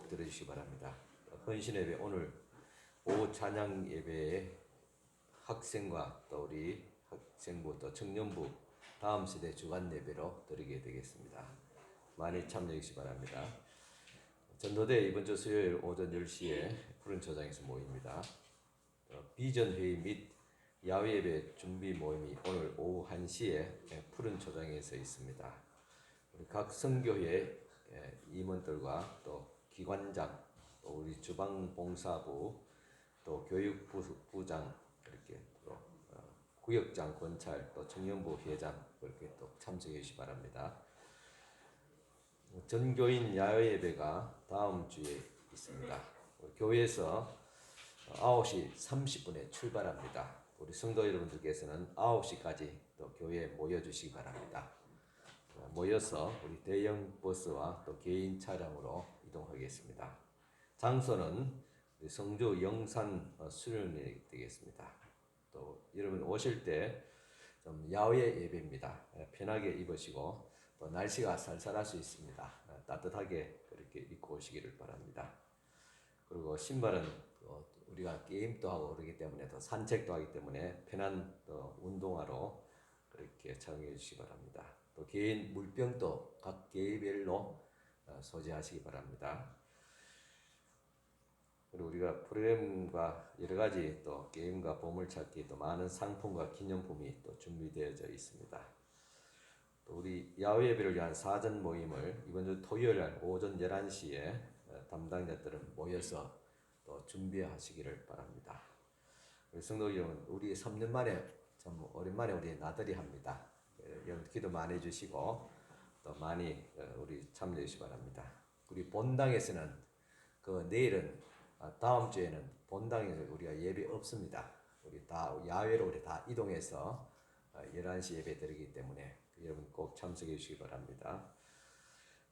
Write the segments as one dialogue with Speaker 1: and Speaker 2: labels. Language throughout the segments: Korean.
Speaker 1: 꼭 들어주시기 바랍니다. 헌신 예배 오늘 오후 찬양 예배에 학생과 또 우리 학생부 또 청년부 다음 세대 주간 예배로 드리게 되겠습니다. 많이 참여해 주시기 바랍니다. 전도대 이번 주 수요일 오전 10시에 푸른 초장에서 모입니다. 비전 회의 및 야외 예배 준비 모임이 오늘 오후 1시에 푸른 초장에서 있습니다. 우리 각 선교회 임원들과 또 기관장, 또 우리 주방봉사부, 또 교육부장, 이렇게 또 구역장, 권찰, 또 청년부 회장 그렇게 또 참석해 주시기 바랍니다. 전교인 야외 예배가 다음 주에 있습니다. 교회에서 9시 30분에 출발합니다. 우리 성도 여러분들께서는 9시까지 또 교회에 모여주시기 바랍니다. 모여서 우리 대형 버스와 또 개인 차량으로 이동하겠습니다. 장소는 우리 성주 영산 수련회에 되겠습니다. 또 여러분 오실 때 좀 야외 예배입니다. 편하게 입으시고 또 날씨가 쌀쌀할 수 있습니다. 따뜻하게 그렇게 입고 오시기를 바랍니다. 그리고 신발은 우리가 게임도 하고 그러기 때문에 또 산책도 하기 때문에 편한 운동화로 그렇게 착용해 주시기 바랍니다. 또 개인 물병도 각 개별로 소지하시기 바랍니다. 그리고 우리가 프로그램과 여러 가지 또 게임과 보물찾기 또 많은 상품과 기념품이 또 준비되어져 있습니다. 또 우리 야외 예배를 위한 사전 모임을 이번 주 토요일 날 오전 11시에 담당자들은 모여서 또 준비하시기를 바랍니다. 우리 성도 여러분, 우리 3년 만에 참 오랜만에 우리 나들이 합니다. 여러분 기도 많이 해주시고 또 많이 우리 참여해 주시기 바랍니다. 우리 본당에서는 내일은 다음 주에는 본당에서 우리가 예배 없습니다. 우리 다 야외로 우리 다 이동해서 11시 예배 드리기 때문에 여러분 꼭 참석해 주시기 바랍니다.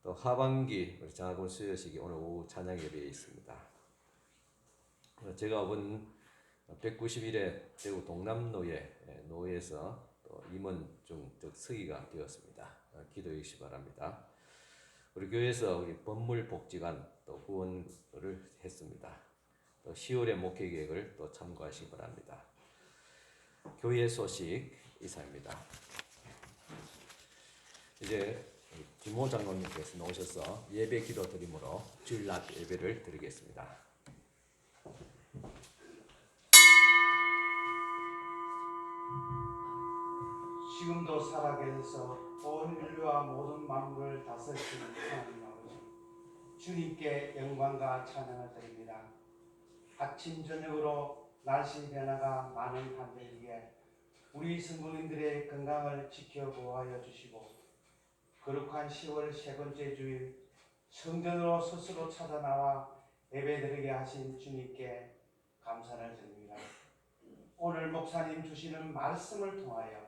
Speaker 1: 또 하반기 우리 장학금 수요식이 오늘 오후 찬양 예배에 있습니다. 제가 본 191회 대구 동남노예 노예에서 또 임원중 서기가 되었습니다. 기도해 주시기 바랍니다. 우리 교회에서 우리 법물복지관 또 후원을 했습니다. 또 10월의 목회 계획을 또 참고하시기 바랍니다. 교회 소식 이상입니다. 이제 김호 장로님께서 나오셔서 예배 기도 드림으로 주일 낮 예배를 드리겠습니다.
Speaker 2: 지금도 살아계셔서 온 인류와 모든 만물을 다스리시는 하나님 아버지, 주님께 영광과 찬양을 드립니다. 아침 저녁으로 날씨 변화가 많은 한들기에 우리 성도님들의 건강을 지켜보호하여 주시고 거룩한 10월 세 번째 주일 성전으로 스스로 찾아나와 예배드리게 하신 주님께 감사를 드립니다. 오늘 목사님 주시는 말씀을 통하여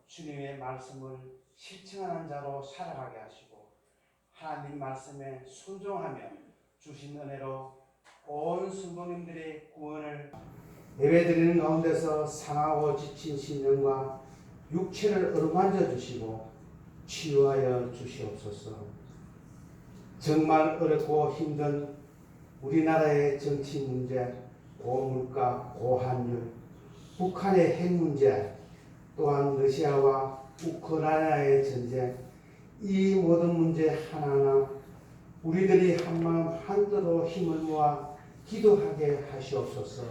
Speaker 2: 주님의 말씀을 실천하는 자로 살아가게 하시고 하나님 말씀에 순종하며 주신 은혜로 온 성도님들의 구원을 예배드리는 가운데서 상하고 지친 심령과 육체를 어루만져 주시고 치유하여 주시옵소서. 정말 어렵고 힘든 우리나라의 정치 문제, 고물가, 고환율, 북한의 핵 문제, 또한 러시아와 우크라이나의 전쟁, 이 모든 문제 하나하나 우리들이 한마음 한뜻으로 힘을 모아 기도하게 하시옵소서.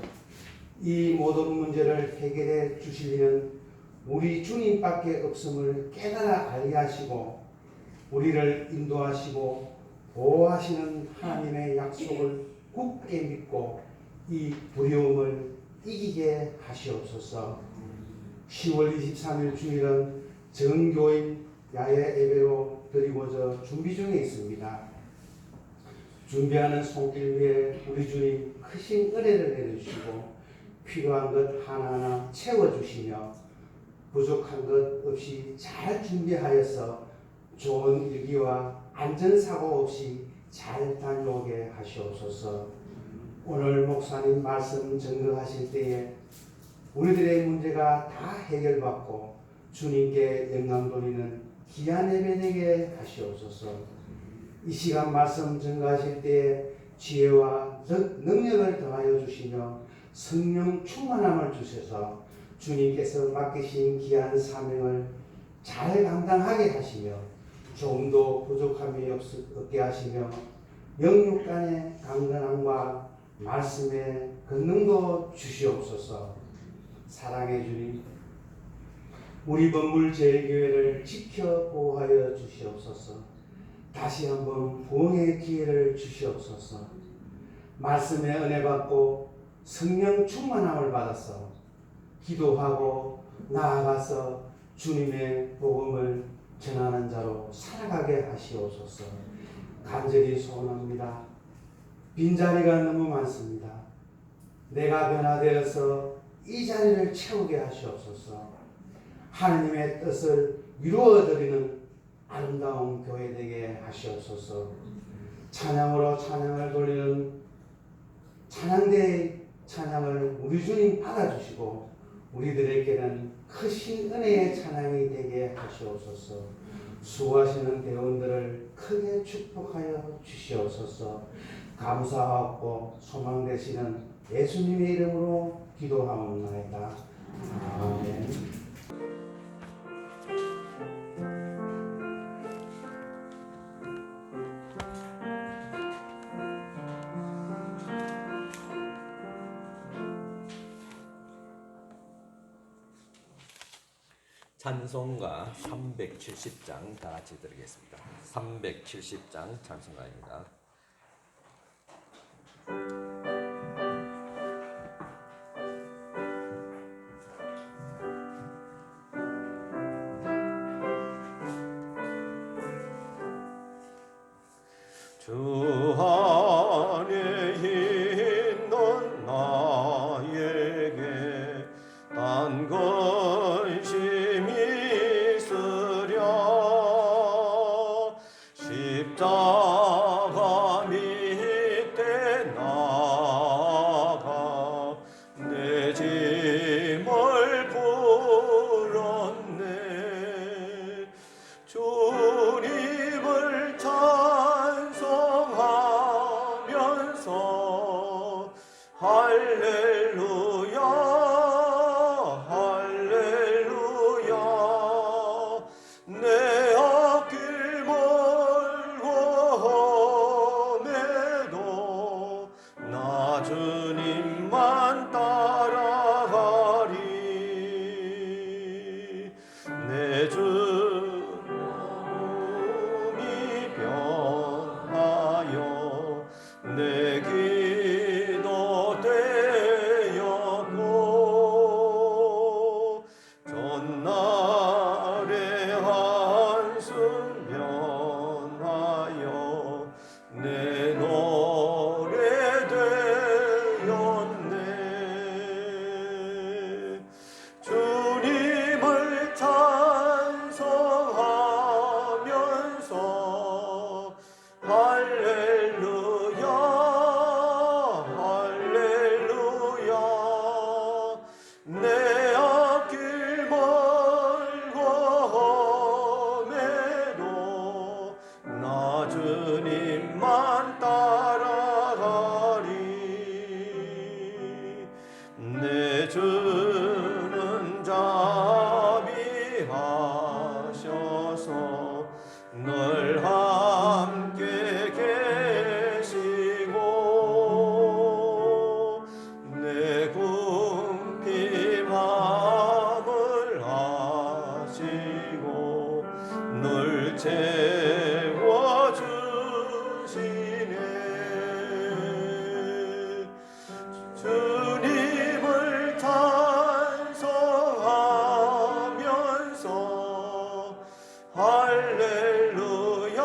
Speaker 2: 이 모든 문제를 해결해 주실 이는 우리 주님밖에 없음을 깨달아 알게 하시고 우리를 인도하시고 보호하시는 하나님의 약속을 굳게 믿고 이 두려움을 이기게 하시옵소서. 10월 23일 주일은 전교인 야외 예배로 드리고자 준비 중에 있습니다. 준비하는 손길 위에 우리 주님 크신 은혜를 내려주시고 필요한 것 하나하나 채워주시며 부족한 것 없이 잘 준비하여서 좋은 일기와 안전사고 없이 잘 다녀오게 하시옵소서. 오늘 목사님 말씀 전거하실 때에 우리들의 문제가 다 해결받고 주님께 영광 돌리는 귀한 예배 되게 하시옵소서. 이 시간 말씀 증거하실 때에 지혜와 능력을 더하여 주시며 성령 충만함을 주셔서 주님께서 맡기신 귀한 사명을 잘 감당하게 하시며 조금도 부족함이 없게 하시며 영육 간의 강건함과 말씀의 권능도 주시옵소서. 사랑해 주님, 우리 범물 제일교회를 지켜 보호하여 주시옵소서. 다시 한번 부흥의 기회를 주시옵소서. 말씀의 은혜 받고 성령 충만함을 받아서 기도하고 나아가서 주님의 복음을 전하는 자로 살아가게 하시옵소서. 간절히 소원합니다. 빈자리가 너무 많습니다. 내가 변화되어서 이 자리를 채우게 하시옵소서. 하나님의 뜻을 이루어드리는 아름다운 교회 되게 하시옵소서. 찬양으로 찬양을 돌리는 찬양대의 찬양을 우리 주님 받아주시고 우리들에게는 크신 은혜의 찬양이 되게 하시옵소서. 수고하시는 대원들을 크게 축복하여 주시옵소서. 감사하고 소망되시는 예수님의 이름으로 기도하옵나이다. 아멘.
Speaker 1: 찬송가 370장 다 같이 드리겠습니다. 370장 찬송가입니다. 주 안에 있는 나에게 단 근심이 있으랴 십자가 밑에 나가 내 짐을 풀었네. 주님을 찬송하면서 할렐루야 할렐루야 내 앞길 멀고 험해도 나 주님만 따라가리. 내 주 몸이 변하여 내 기도 되었고 전날의 한숨 변하여 내 노래 되었네. 주님을 찬송하면서 할렐루야 할렐루야 내 앞길 멀고 험해도 나 주님만 따라가리. 내 주는 자비하셔서 늘 함께 계시고 내 궁핍함을 아시고 늘 채워주시네. 주님을 찬송하면서 할렐루야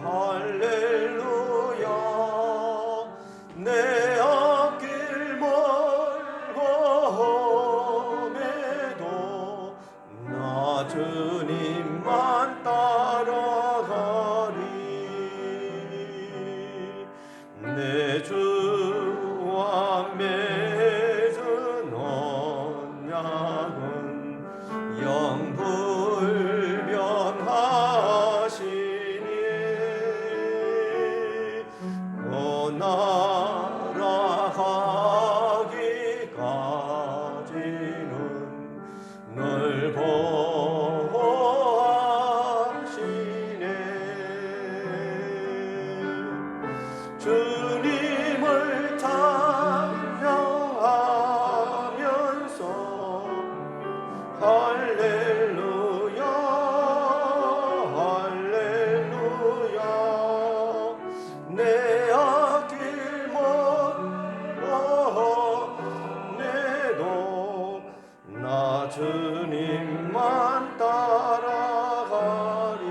Speaker 1: 할렐루야 내 앞길 멀고 험해도 나 주님만 따라가리. 내 주와 맺은 언약은 영불변하시니 나라가기까지는 널 보호하시네. 주님을 찬양하면서 할렐루야 할렐루야. 내 앞길 멀어내도 나 주님만 따라가리.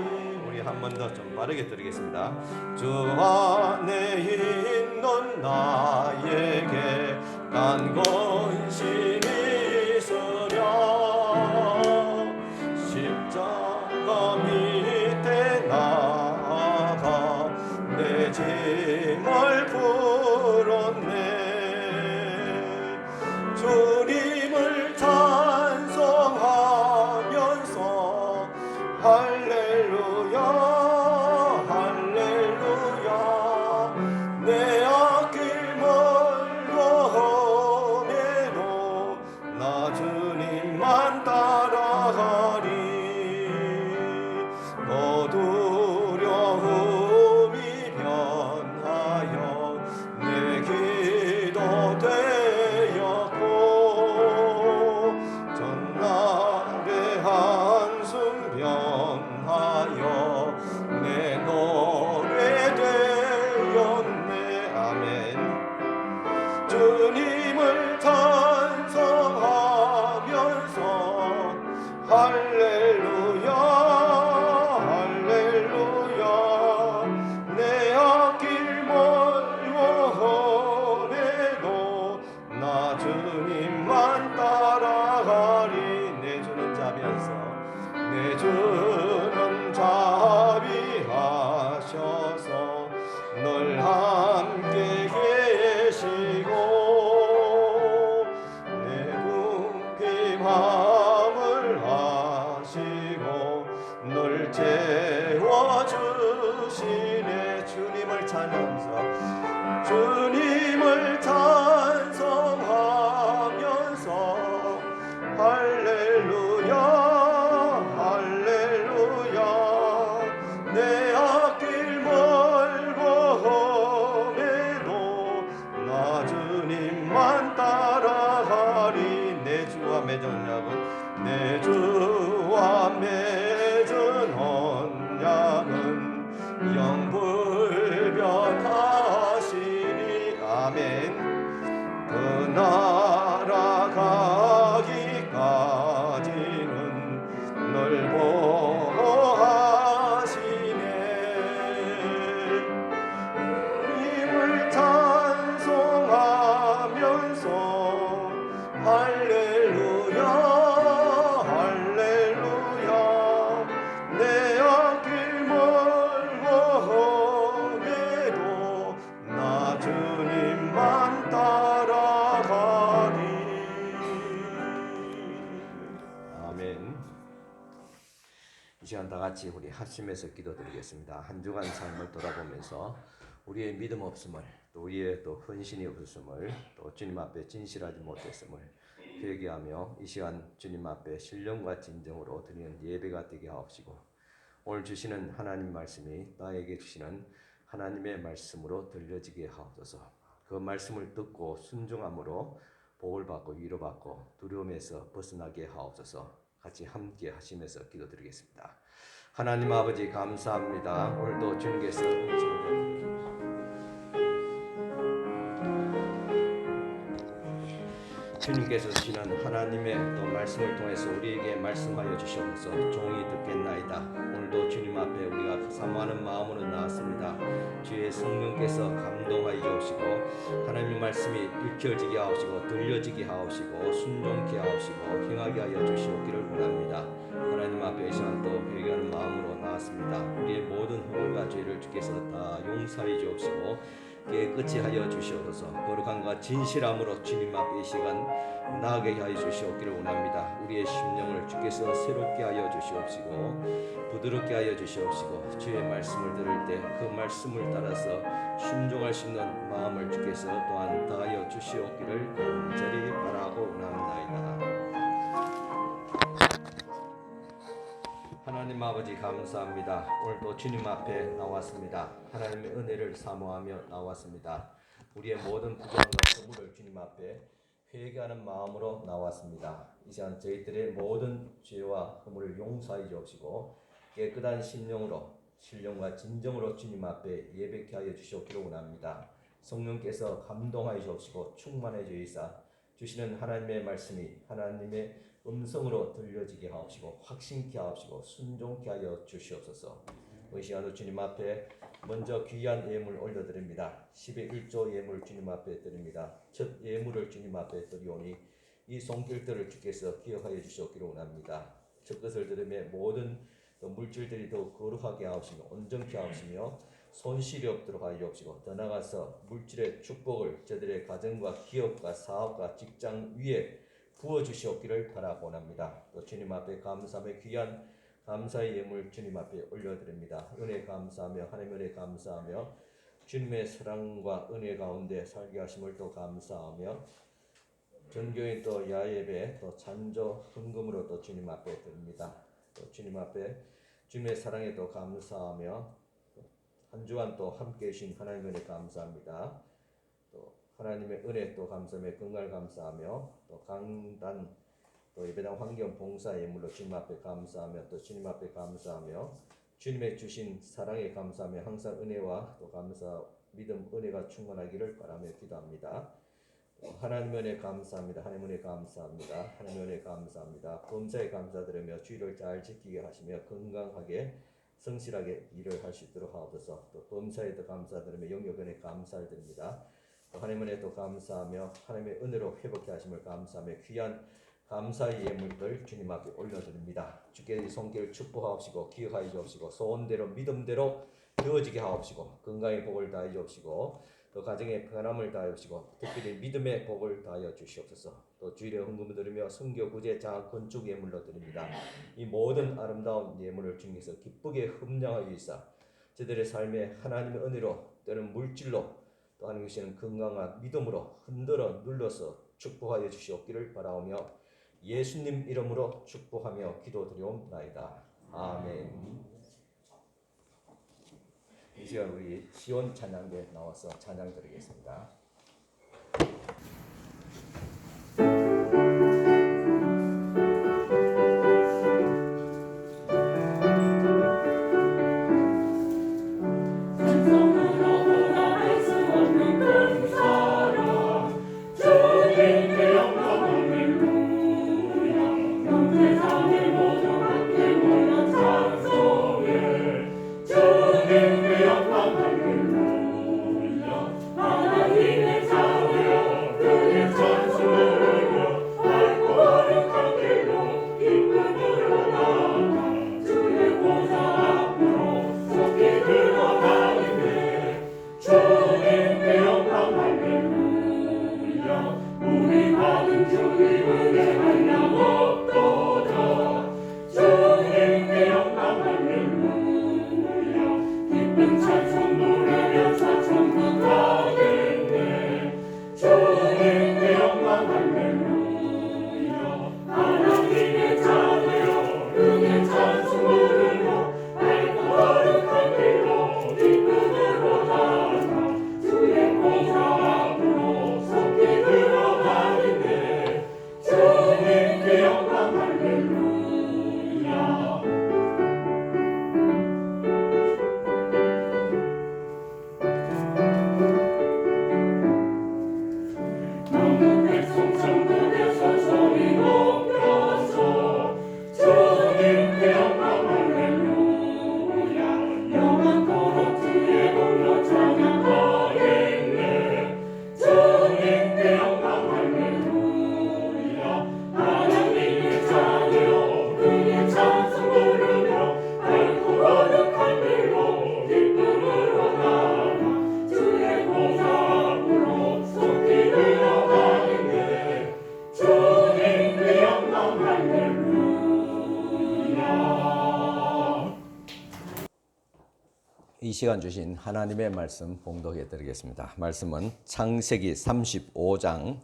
Speaker 1: 우리 한 번 더 좀 빠르게 드리겠습니다. 주 안에 있는 나에게 난 권신이 있으랴. 십자가 밑에 나아가 내 짐을 풀었네. 주님을 찬송하면서 할렐루야 할렐루야. 내 앞길 멀어내도 나 주님만 따라가리. 두려움이 변하여 내 기도 되었고 전날의 한숨 변하여 내 노래 되었네. 아멘. 주님을 찬송하면서 할렐루야 할렐루야. 내 앞길 멀어내도 나 주님만 따라가리. 내 주는 자비하셔서 내 주는 자비하셔서 늘 함께 계시고 내 궁핍함을 하시고 늘 채워주시네. 주님을 찬양하면서 주님을 찬송하면서 할렐루야 할렐루야. 내 앞길 멀고에도 나 주님만 따라가리. 내 주와 맺은 언약은 내 주와 맺은 언약은 영불변하시니. 아멘. 그 나라 가기까지는 널 보호하시네. 주님을 찬송하면서 할렐루야 할렐루야. 내 앞길 멀고에도 나 주님만 따라가리. 아멘. 이 시간 다 같이 우리 합심해서 기도드리겠습니다. 한 주간 삶을 돌아보면서 우리의 믿음 없음을, 또 우리의 또 헌신이 없음을, 또 주님 앞에 진실하지 못했음을 회개하며 이 시간 주님 앞에 신령과 진정으로 드리는 예배가 되게 하옵시고, 오늘 주시는 하나님 말씀이 나에게 주시는 하나님의 말씀으로 들려지게 하옵소서. 그 말씀을 듣고 순종함으로 복을 받고 위로받고 두려움에서 벗어나게 하옵소서. 같이 함께 하시면서 기도드리겠습니다. 하나님 아버지 감사합니다. 오늘도 주님께서 주님께서 주시는 하나님의 또 말씀을 통해서 우리에게 말씀하여 주시옵소서. 종이 듣겠나이다. 오늘도 주님 앞에 우리가 사모하는 마음으로 나왔습니다. 주의 성령께서 감동하여 주시고 하나님의 말씀이 읽혀지게 하옵시고 들려지게 하옵시고 순종케 하옵시고 행하게 하여 주시옵기를 원합니다. 하나님 앞에 이 시간 또 회개하는 마음으로 나왔습니다. 우리의 모든 허물과 죄를 주께서 다 용서해 주옵시고 깨끗이 하여 주시옵소서. 거룩함과 진실함으로 주님 앞에 이 시간 나아가게 하여 주시옵기를 원합니다. 우리의 심령을 주께서 새롭게 하여 주시옵시고 부드럽게 하여 주시옵시고 주의 말씀을 들을 때 그 말씀을 따라서 순종할 수 있는 마음을 주께서 또한 다하여 주시옵기를 간절히 바라고 원합니다. 하나님 아버지 감사합니다. 오늘도 주님 앞에 나왔습니다. 하나님의 은혜를 사모하며 나왔습니다. 우리의 모든 부정과 허물을 주님 앞에 회개하는 마음으로 나왔습니다. 이 시간 저희들의 모든 죄와 허물을 용서해 주옵시고 깨끗한 심령으로 신령과 진정으로 주님 앞에 예배케 하여 주시옵기를 원합니다. 성령께서 감동하여 주옵시고 충만해 주이사 주시는 하나님의 말씀이 하나님의 음성으로 들려지게 하옵시고 확신케 하옵시고 순종케 하여 주시옵소서. 이 시간도 주님 앞에 먼저 귀한 예물 올려드립니다. 10의 1조 예물 주님 앞에 드립니다. 첫 예물을 주님 앞에 드리오니 이 손길들을 주께서 기억하여 주시옵기를 원합니다. 첫 것을 들으며 모든 물질들이 더욱 거룩하게 하옵시며 온전케 하옵시며 손실이 없도록 하여 주옵시고 더 나아가서 물질의 축복을 저들의 가정과 기업과 사업과 직장 위에 부어주시옵기를 바라고 원합니다. 또 주님 앞에 감사하며 귀한 감사의 예물 주님 앞에 올려드립니다. 은혜 감사하며 하나님의 은혜 감사하며 주님의 사랑과 은혜 가운데 살게 하심을 또 감사하며 전교인 또 야예배 또 찬조 헌금으로 또 주님 앞에 드립니다. 또 주님 앞에 주님의 사랑에 또 감사하며 한 주간 또 함께 해주신 하나님의 은혜 감사합니다. 또 하나님의 은혜 또 감사하며 건강을 감사하며 또 강단 또 예배당 환경 봉사 예물로 주님 앞에 감사하며 또 주님 앞에 감사하며 주님의 주신 사랑에 감사하며 항상 은혜와 또 감사 믿음 은혜가 충만하기를 바라며 기도합니다. 하나님의 은혜 감사합니다. 하나님의 은혜 감사합니다. 하나님의 은혜 감사합니다. 범사에 감사드리며 주의를 잘 지키게 하시며 건강하게 성실하게 일을 할 수 있도록 하옵소서. 또 범사에도 감사드리며 영역 은혜 감사를 드립니다. 또 하나님의 은혜도 감사하며 하나님의 은혜로 회복해 하심을 감사하며 귀한 감사의 예물들 주님 앞에 올려드립니다. 주께 이 손길 축복하옵시고 기억하여 주옵시고 소원대로 믿음대로 되어지게 하옵시고 건강의 복을 다해 주옵시고 또 가정의 편함을 다해 주시고 특별히 믿음의 복을 다하여 주시옵소서. 또 주일에 헌금을 드리며 선교 구제 장학 건축 예물로 드립니다. 이 모든 아름다운 예물을 주님께서 기쁘게 흠량하여 주시사 저들의 삶에 하나님의 은혜로 때는 물질로 또 하나님 계시는 건강한 믿음으로 흔들어 눌러서 축복하여 주시옵기를 바라오며 예수님 이름으로 축복하며 기도드리옵나이다. 아멘. 이 시간 우리 시온 찬양대에 나와서 찬양 드리겠습니다.
Speaker 3: 주님께
Speaker 1: 시간 주신 하나님의 말씀 봉독해 드리겠습니다. 말씀은 창세기 35장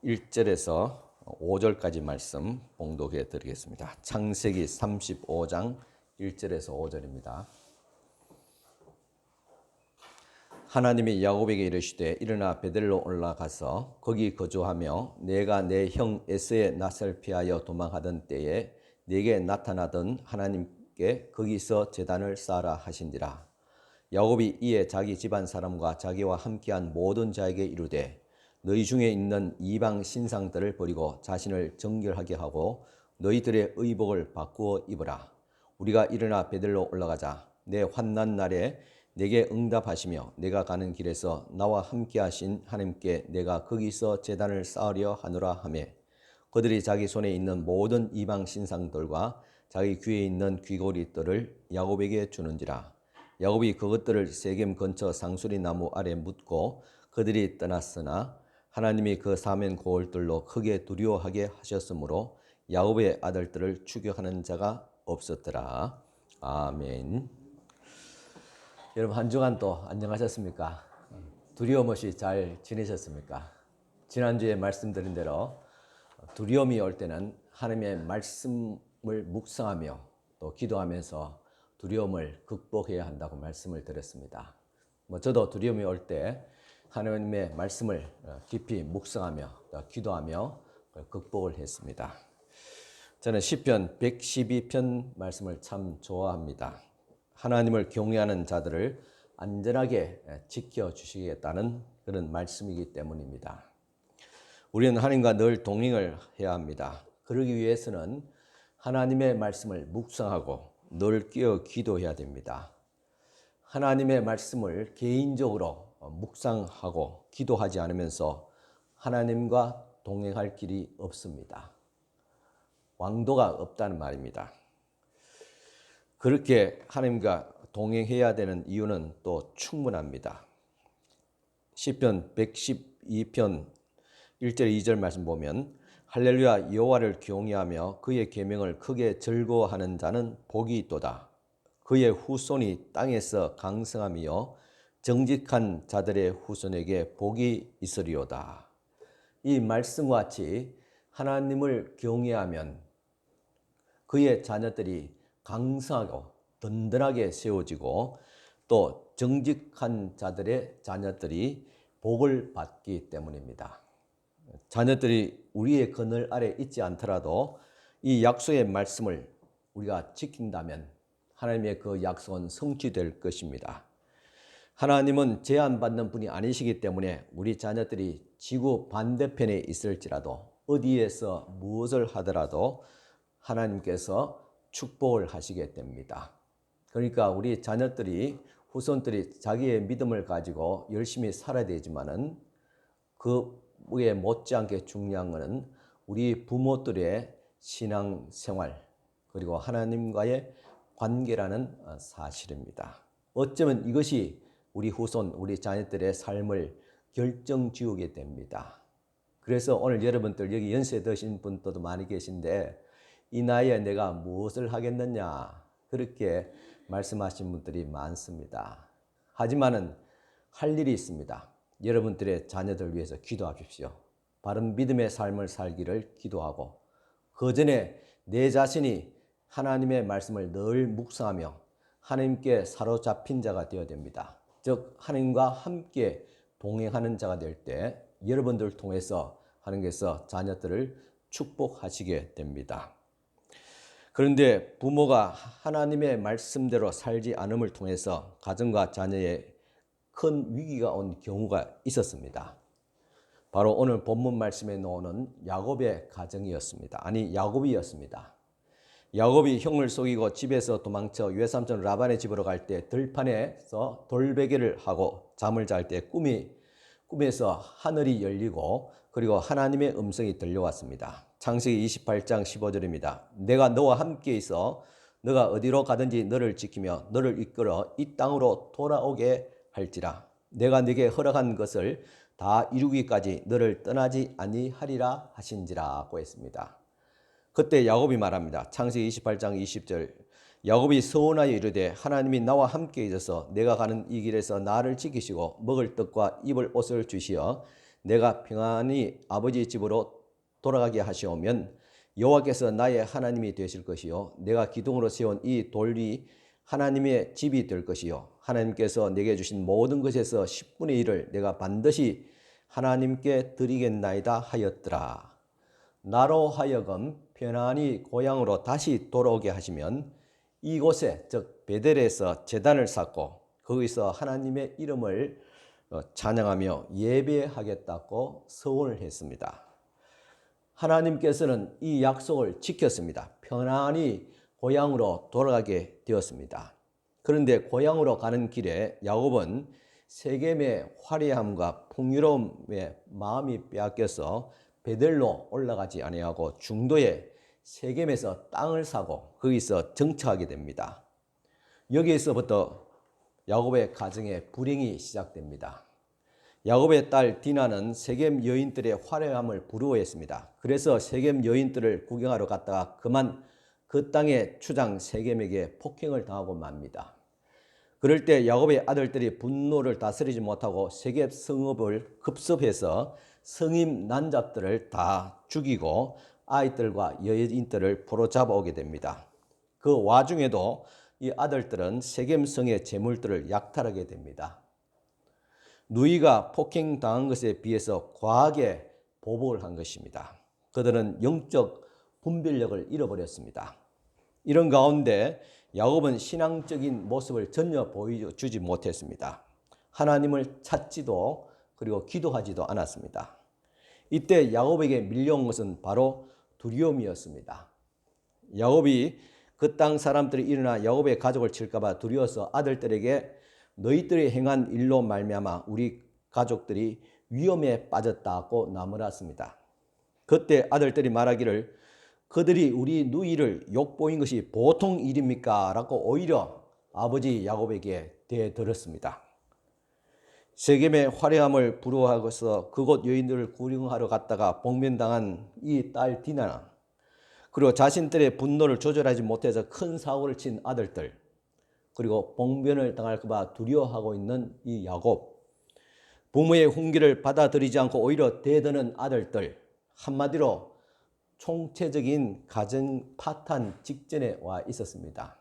Speaker 1: 1절에서 5절까지 말씀 봉독해 드리겠습니다. 창세기 35장 1절에서 5절입니다. 하나님이 야곱에게 이르시되 일어나 베델로 올라가서 거기 거주하며 내가 내 형 에서의 낯을 피하여 도망하던 때에 내게 나타나던 하나님께 거기서 제단을 쌓아라 하신지라. 야곱이 이에 자기 집안 사람과 자기와 함께한 모든 자에게 이르되 너희 중에 있는 이방 신상들을 버리고 자신을 정결하게 하고 너희들의 의복을 바꾸어 입으라. 우리가 일어나 베델로 올라가자. 내 환난 날에 내게 응답하시며 내가 가는 길에서 나와 함께 하신 하나님께 내가 거기서 제단을 쌓으려 하노라 하며 그들이 자기 손에 있는 모든 이방 신상들과 자기 귀에 있는 귀고리들을 야곱에게 주는지라. 야곱이 그것들을 세겜 근처 상수리 나무 아래 묻고 그들이 떠났으나 하나님이 그 사면 고을들로 크게 두려워하게 하셨으므로 야곱의 아들들을 추격하는 자가 없었더라. 아멘. 여러분 한 주간 또 안녕하셨습니까? 두려움 없이 잘 지내셨습니까? 지난주에 말씀드린 대로 두려움이 올 때는 하나님의 말씀을 묵상하며 또 기도하면서 두려움을 극복해야 한다고 말씀을 드렸습니다. 저도 두려움이 올 때 하나님의 말씀을 깊이 묵상하며 기도하며 극복을 했습니다. 저는 시편 112편 말씀을 참 좋아합니다. 하나님을 경외하는 자들을 안전하게 지켜주시겠다는 그런 말씀이기 때문입니다. 우리는 하나님과 늘 동행을 해야 합니다. 그러기 위해서는 하나님의 말씀을 묵상하고 늘 끼어 기도해야 됩니다. 하나님의 말씀을 개인적으로 묵상하고 기도하지 않으면서 하나님과 동행할 길이 없습니다. 왕도가 없다는 말입니다. 그렇게 하나님과 동행해야 되는 이유는 또 충분합니다. 시편 112편 1절 2절 말씀 보면 할렐루야 여호와를 경외하며 그의 계명을 크게 즐거워하는 자는 복이 있도다. 그의 후손이 땅에서 강성하며 정직한 자들의 후손에게 복이 있으리로다. 이 말씀과 같이 하나님을 경외하면 그의 자녀들이 강성하고 든든하게 세워지고 또 정직한 자들의 자녀들이 복을 받기 때문입니다. 자녀들이 우리의 그늘 아래 있지 않더라도 이 약속의 말씀을 우리가 지킨다면 하나님의 그 약속은 성취될 것입니다. 하나님은 제한받는 분이 아니시기 때문에 우리 자녀들이 지구 반대편에 있을지라도 어디에서 무엇을 하더라도 하나님께서 축복을 하시게 됩니다. 그러니까 우리 자녀들이 후손들이 자기의 믿음을 가지고 열심히 살아야 되지만은 그에 못지않게 중요한 것은 우리 부모들의 신앙생활 그리고 하나님과의 관계라는 사실입니다. 어쩌면 이것이 우리 후손, 우리 자녀들의 삶을 결정지우게 됩니다. 그래서 오늘 여러분들 여기 연세 드신 분들도 많이 계신데 이 나이에 내가 무엇을 하겠느냐 그렇게 말씀하신 분들이 많습니다. 하지만은 할 일이 있습니다. 여러분들의 자녀들 위해서 기도하십시오. 바른 믿음의 삶을 살기를 기도하고 그 전에 내 자신이 하나님의 말씀을 늘 묵상하며 하나님께 사로잡힌 자가 되어야 됩니다. 즉 하나님과 함께 동행하는 자가 될 때 여러분들을 통해서 하나님께서 자녀들을 축복하시게 됩니다. 그런데 부모가 하나님의 말씀대로 살지 않음을 통해서 가정과 자녀의 큰 위기가 온 경우가 있었습니다. 바로 오늘 본문 말씀에 나오는 야곱의 가정이었습니다. 아니 야곱이었습니다. 야곱이 형을 속이고 집에서 도망쳐 외삼촌 라반의 집으로 갈 때 들판에서 돌베개를 하고 잠을 잘 때 꿈에서 하늘이 열리고 그리고 하나님의 음성이 들려왔습니다. 창세기 28장 15절입니다. 내가 너와 함께 있어 너가 어디로 가든지 너를 지키며 너를 이끌어 이 땅으로 돌아오게 할지라. 내가 네게 허락한 것을 다 이루기까지 너를 떠나지 아니하리라 하신지라고 했습니다. 그때 야곱이 말합니다. 창세기 28장 20절 야곱이 서원하여 이르되 하나님이 나와 함께 있어서 내가 가는 이 길에서 나를 지키시고 먹을 떡과 입을 옷을 주시어 내가 평안히 아버지 집으로 돌아가게 하시오면 여호와께서 나의 하나님이 되실 것이요 내가 기둥으로 세운 이 돌이 하나님의 집이 될 것이요 하나님께서 내게 주신 모든 것에서 10분의 1을 내가 반드시 하나님께 드리겠나이다 하였더라. 나로 하여금 편안히 고향으로 다시 돌아오게 하시면 이곳에 즉 베델에서 제단을 쌓고 거기서 하나님의 이름을 찬양하며 예배하겠다고 서원을 했습니다. 하나님께서는 이 약속을 지켰습니다. 편안히 고향으로 돌아가게 되었습니다. 그런데 고향으로 가는 길에 야곱은 세겜의 화려함과 풍요로움에 마음이 빼앗겨서 베델로 올라가지 아니하고 중도에 세겜에서 땅을 사고 거기서 정착하게 됩니다. 여기에서부터 야곱의 가정의 불행이 시작됩니다. 야곱의 딸 디나는 세겜 여인들의 화려함을 부러워했습니다. 그래서 세겜 여인들을 구경하러 갔다가 그만 그 땅의 추장 세겜에게 폭행을 당하고 맙니다. 그럴 때 야곱의 아들들이 분노를 다스리지 못하고 세겜 성읍을 급습해서 성임 난잡들을 다 죽이고 아이들과 여인들을 포로잡아 오게 됩니다. 그 와중에도 이 아들들은 세겜성의 재물들을 약탈하게 됩니다. 누이가 폭행당한 것에 비해서 과하게 보복을 한 것입니다. 그들은 영적 분별력을 잃어버렸습니다. 이런 가운데 야곱은 신앙적인 모습을 전혀 보여주지 못했습니다. 하나님을 찾지도 그리고 기도하지도 않았습니다. 이때 야곱에게 밀려온 것은 바로 두려움이었습니다. 야곱이 그 땅 사람들이 일어나 야곱의 가족을 칠까 봐 두려워서 아들들에게 너희들이 행한 일로 말미암아 우리 가족들이 위험에 빠졌다고 나무랐습니다. 그때 아들들이 말하기를 그들이 우리 누이를 욕보인 것이 보통 일입니까? 라고 오히려 아버지 야곱에게 대들었습니다. 세겜의 화려함을 부러워하고서 그곳 여인들을 구경하러 갔다가 복면당한 이 딸 디나, 그리고 자신들의 분노를 조절하지 못해서 큰 사고를 친 아들들, 그리고 봉변을 당할까 봐 두려워하고 있는 이 야곱, 부모의 훈계를 받아들이지 않고 오히려 대드는 아들들, 한마디로 총체적인 가정 파탄 직전에 와 있었습니다.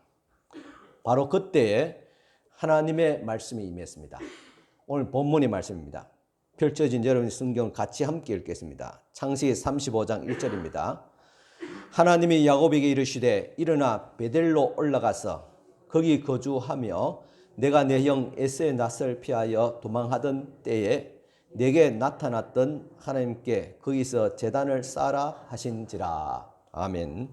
Speaker 1: 바로 그때에 하나님의 말씀이 임했습니다. 오늘 본문의 말씀입니다. 펼쳐진 여러분의 성경을 같이 함께 읽겠습니다. 창세기 35장 1절입니다. 하나님이 야곱에게 이르시되 일어나 베델로 올라가서 거기 거주하며 내가 내 형 에서의 낯을 피하여 도망하던 때에 내게 나타났던 하나님께 거기서 제단을 쌓아라 하신지라. 아멘.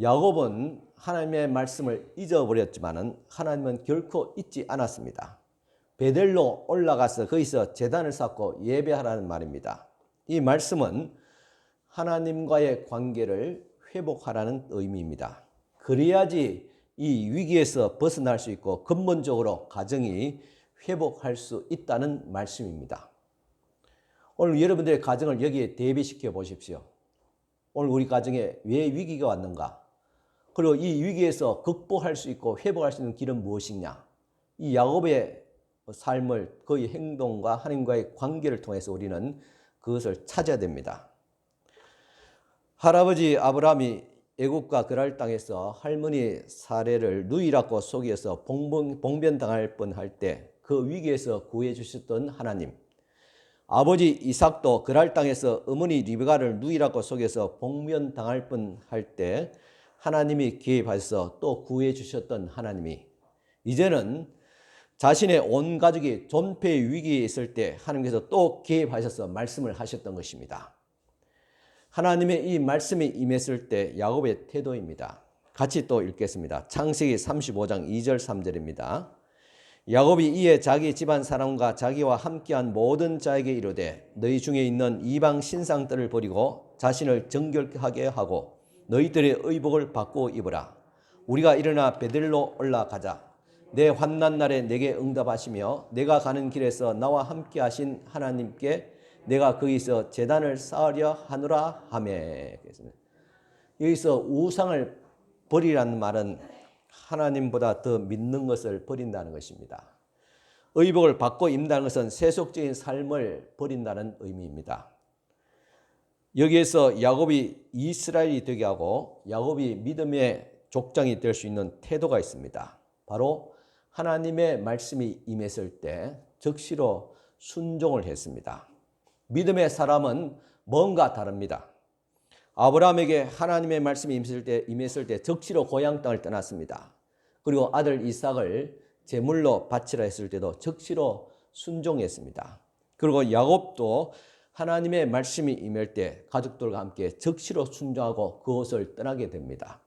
Speaker 1: 야곱은 하나님의 말씀을 잊어버렸지만 하나님은 결코 잊지 않았습니다. 베델로 올라가서 거기서 제단을 쌓고 예배하라는 말입니다. 이 말씀은 하나님과의 관계를 회복하라는 의미입니다. 그래야지 이 위기에서 벗어날 수 있고 근본적으로 가정이 회복할 수 있다는 말씀입니다. 오늘 여러분들의 가정을 여기에 대비시켜 보십시오. 오늘 우리 가정에 왜 위기가 왔는가? 그리고 이 위기에서 극복할 수 있고 회복할 수 있는 길은 무엇이냐? 이 야곱의 삶을, 그의 행동과 하나님과의 관계를 통해서 우리는 그것을 찾아야 됩니다. 할아버지 아브라함이 애굽과 그랄 땅에서 할머니 사례를 누이라고 속여서 봉변당할 뻔할 때 그 위기에서 구해 주셨던 하나님, 아버지 이삭도 그랄 땅에서 어머니 리베가를 누이라고 속여서 봉변당할 뻔할 때 하나님이 개입하셔서 또 구해 주셨던 하나님이 이제는 자신의 온 가족이 존폐 위기에 있을 때 하나님께서 또 개입하셔서 말씀을 하셨던 것입니다. 하나님의 이 말씀이 임했을 때 야곱의 태도입니다. 같이 또 읽겠습니다. 창세기 35장 2절 3절입니다. 야곱이 이에 자기 집안 사람과 자기와 함께한 모든 자에게 이르되 너희 중에 있는 이방 신상들을 버리고 자신을 정결하게 하고 너희들의 의복을 바꾸어 입으라. 우리가 일어나 베델로 올라가자. 내 환난 날에 내게 응답하시며 내가 가는 길에서 나와 함께 하신 하나님께 내가 거기서 제단을 쌓으려 하노라 하매. 여기서 우상을 버리라는 말은 하나님보다 더 믿는 것을 버린다는 것입니다. 의복을 받고 입는다는 것은 세속적인 삶을 버린다는 의미입니다. 여기에서 야곱이 이스라엘이 되게 하고 야곱이 믿음의 족장이 될 수 있는 태도가 있습니다. 바로 하나님의 말씀이 임했을 때 적시로 순종을 했습니다. 믿음의 사람은 뭔가 다릅니다. 아브라함에게 하나님의 말씀이 임했을 때 적시로 고향 땅을 떠났습니다. 그리고 아들 이삭을 제물로 바치라 했을 때도 적시로 순종했습니다. 그리고 야곱도 하나님의 말씀이 임할 때 가족들과 함께 적시로 순종하고 그곳을 떠나게 됩니다.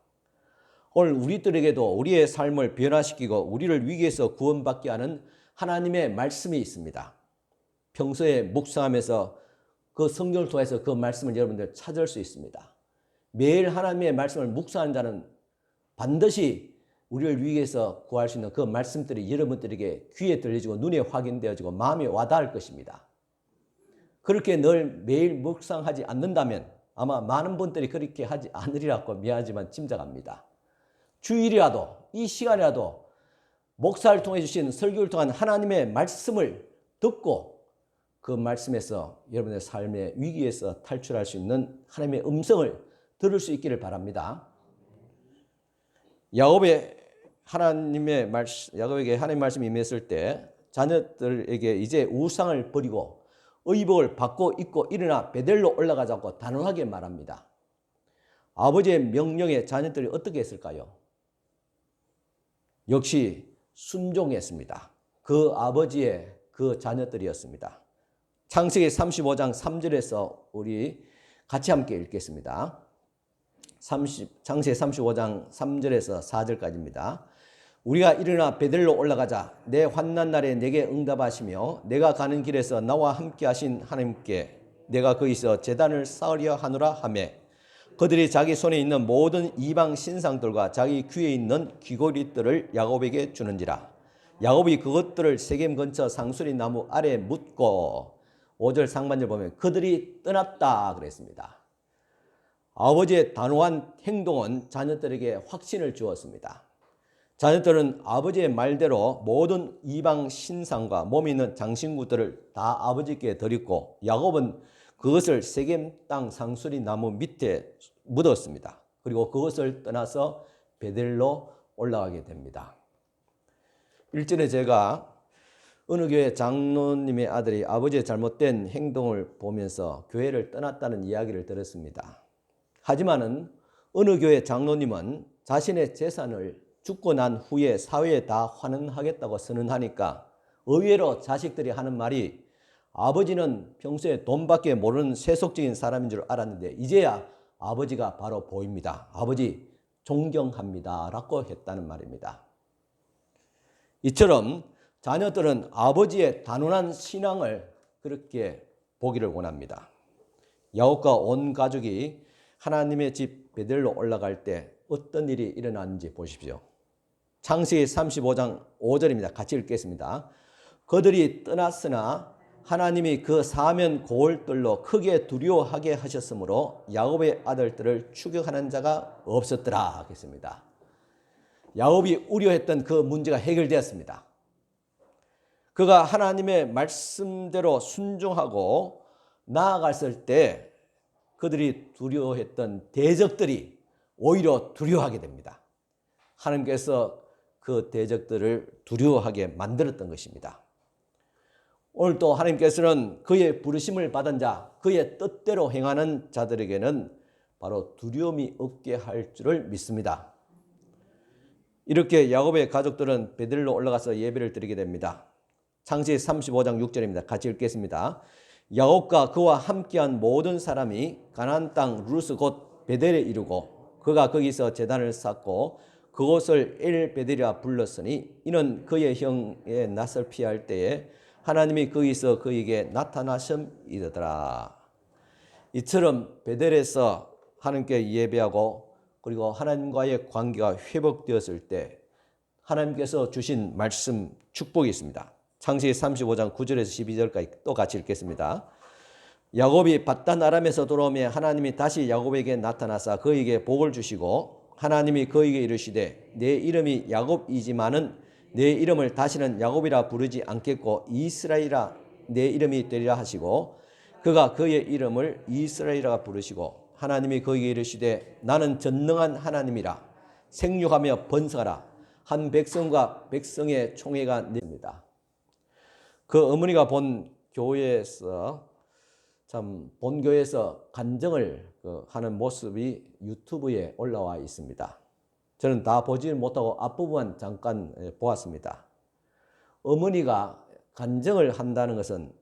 Speaker 1: 오늘 우리들에게도 우리의 삶을 변화시키고 우리를 위기에서 구원받게 하는 하나님의 말씀이 있습니다. 평소에 묵상하면서 그 성경을 통해서 그 말씀을 여러분들 찾을 수 있습니다. 매일 하나님의 말씀을 묵상하는 자는 반드시 우리를 위해서 구할 수 있는 그 말씀들이 여러분들에게 귀에 들려지고 눈에 확인되어지고 마음에 와닿을 것입니다. 그렇게 늘 매일 묵상하지 않는다면 아마 많은 분들이 그렇게 하지 않으리라고 미안하지만 짐작합니다. 주일이라도 이 시간이라도 목사를 통해 주신 설교를 통한 하나님의 말씀을 듣고 그 말씀에서 여러분의 삶의 위기에서 탈출할 수 있는 하나님의 음성을 들을 수 있기를 바랍니다. 야곱에게 하나님의 말씀이 임했을 때 자녀들에게 이제 우상을 버리고 의복을 받고 입고 일어나 베델로 올라가자고 단호하게 말합니다. 아버지의 명령에 자녀들이 어떻게 했을까요? 역시 순종했습니다. 그 아버지의 그 자녀들이었습니다. 창세기 35장 3절에서 우리 같이 함께 읽겠습니다. 창세기 35장 3절에서 4절까지입니다. 우리가 일어나 베델로 올라가자. 내 환난 날에 내게 응답하시며 내가 가는 길에서 나와 함께 하신 하나님께 내가 거기서 제단을 쌓으려 하노라 하며 그들이 자기 손에 있는 모든 이방 신상들과 자기 귀에 있는 귀고리들을 야곱에게 주는지라. 야곱이 그것들을 세겜 근처 상수리 나무 아래 묻고 5절 상반절 보면 그들이 떠났다 그랬습니다. 아버지의 단호한 행동은 자녀들에게 확신을 주었습니다. 자녀들은 아버지의 말대로 모든 이방 신상과 몸에 있는 장신구들을 다 아버지께 드렸고 야곱은 그것을 세겜 땅 상수리 나무 밑에 묻었습니다. 그리고 그것을 떠나서 베델로 올라가게 됩니다. 일전에 제가 어느 교회 장로님의 아들이 아버지의 잘못된 행동을 보면서 교회를 떠났다는 이야기를 들었습니다. 하지만은 어느 교회 장로님은 자신의 재산을 죽고 난 후에 사회에 다 환원하겠다고 선언하니까 의외로 자식들이 하는 말이 아버지는 평소에 돈밖에 모르는 세속적인 사람인 줄 알았는데 이제야 아버지가 바로 보입니다. 아버지 존경합니다. 라고 했다는 말입니다. 이처럼 자녀들은 아버지의 단호한 신앙을 그렇게 보기를 원합니다. 야곱과 온 가족이 하나님의 집 베델로 올라갈 때 어떤 일이 일어났는지 보십시오. 창세기 35장 5절입니다. 같이 읽겠습니다. 그들이 떠났으나 하나님이 그 사면 고을들로 크게 두려워하게 하셨으므로 야곱의 아들들을 추격하는 자가 없었더라 하겠습니다. 야곱이 우려했던 그 문제가 해결되었습니다. 그가 하나님의 말씀대로 순종하고 나아갔을 때 그들이 두려워했던 대적들이 오히려 두려워하게 됩니다. 하나님께서 그 대적들을 두려워하게 만들었던 것입니다. 오늘 또 하나님께서는 그의 부르심을 받은 자, 그의 뜻대로 행하는 자들에게는 바로 두려움이 없게 할 줄을 믿습니다. 이렇게 야곱의 가족들은 베델로 올라가서 예배를 드리게 됩니다. 창세기 35장 6절입니다. 같이 읽겠습니다. 야곱과 그와 함께한 모든 사람이 가나안 땅 루스 곧 베델에 이르고 그가 거기서 제단을 쌓고 그곳을 엘베델이라 불렀으니 이는 그의 형의 낯을 피할 때에 하나님이 거기서 그에게 나타나심이더라. 이처럼 베델에서 하나님께 예배하고 그리고 하나님과의 관계가 회복되었을 때 하나님께서 주신 말씀 축복이 있습니다. 창세기 35장 9절에서 12절까지 또 같이 읽겠습니다. 야곱이 밧단 아람에서 돌아오며 하나님이 다시 야곱에게 나타나사 그에게 복을 주시고
Speaker 3: 하나님이 그에게 이르시되 내 이름이 야곱이지만은 내 이름을 다시는 야곱이라 부르지 않겠고 이스라엘이라 내 이름이 되리라 하시고 그가 그의 이름을 이스라엘이라 부르시고 하나님이 그에게 이르시되 나는 전능한 하나님이라 생육하며 번성하라 한 백성과 백성의 총회가 냅니다. 그 어머니가 본 교회에서 본교회에서 간증을 하는 모습이 유튜브에 올라와 있습니다. 저는 다 보지 못하고 앞부분만 잠깐 보았습니다. 어머니가 간증을 한다는 것은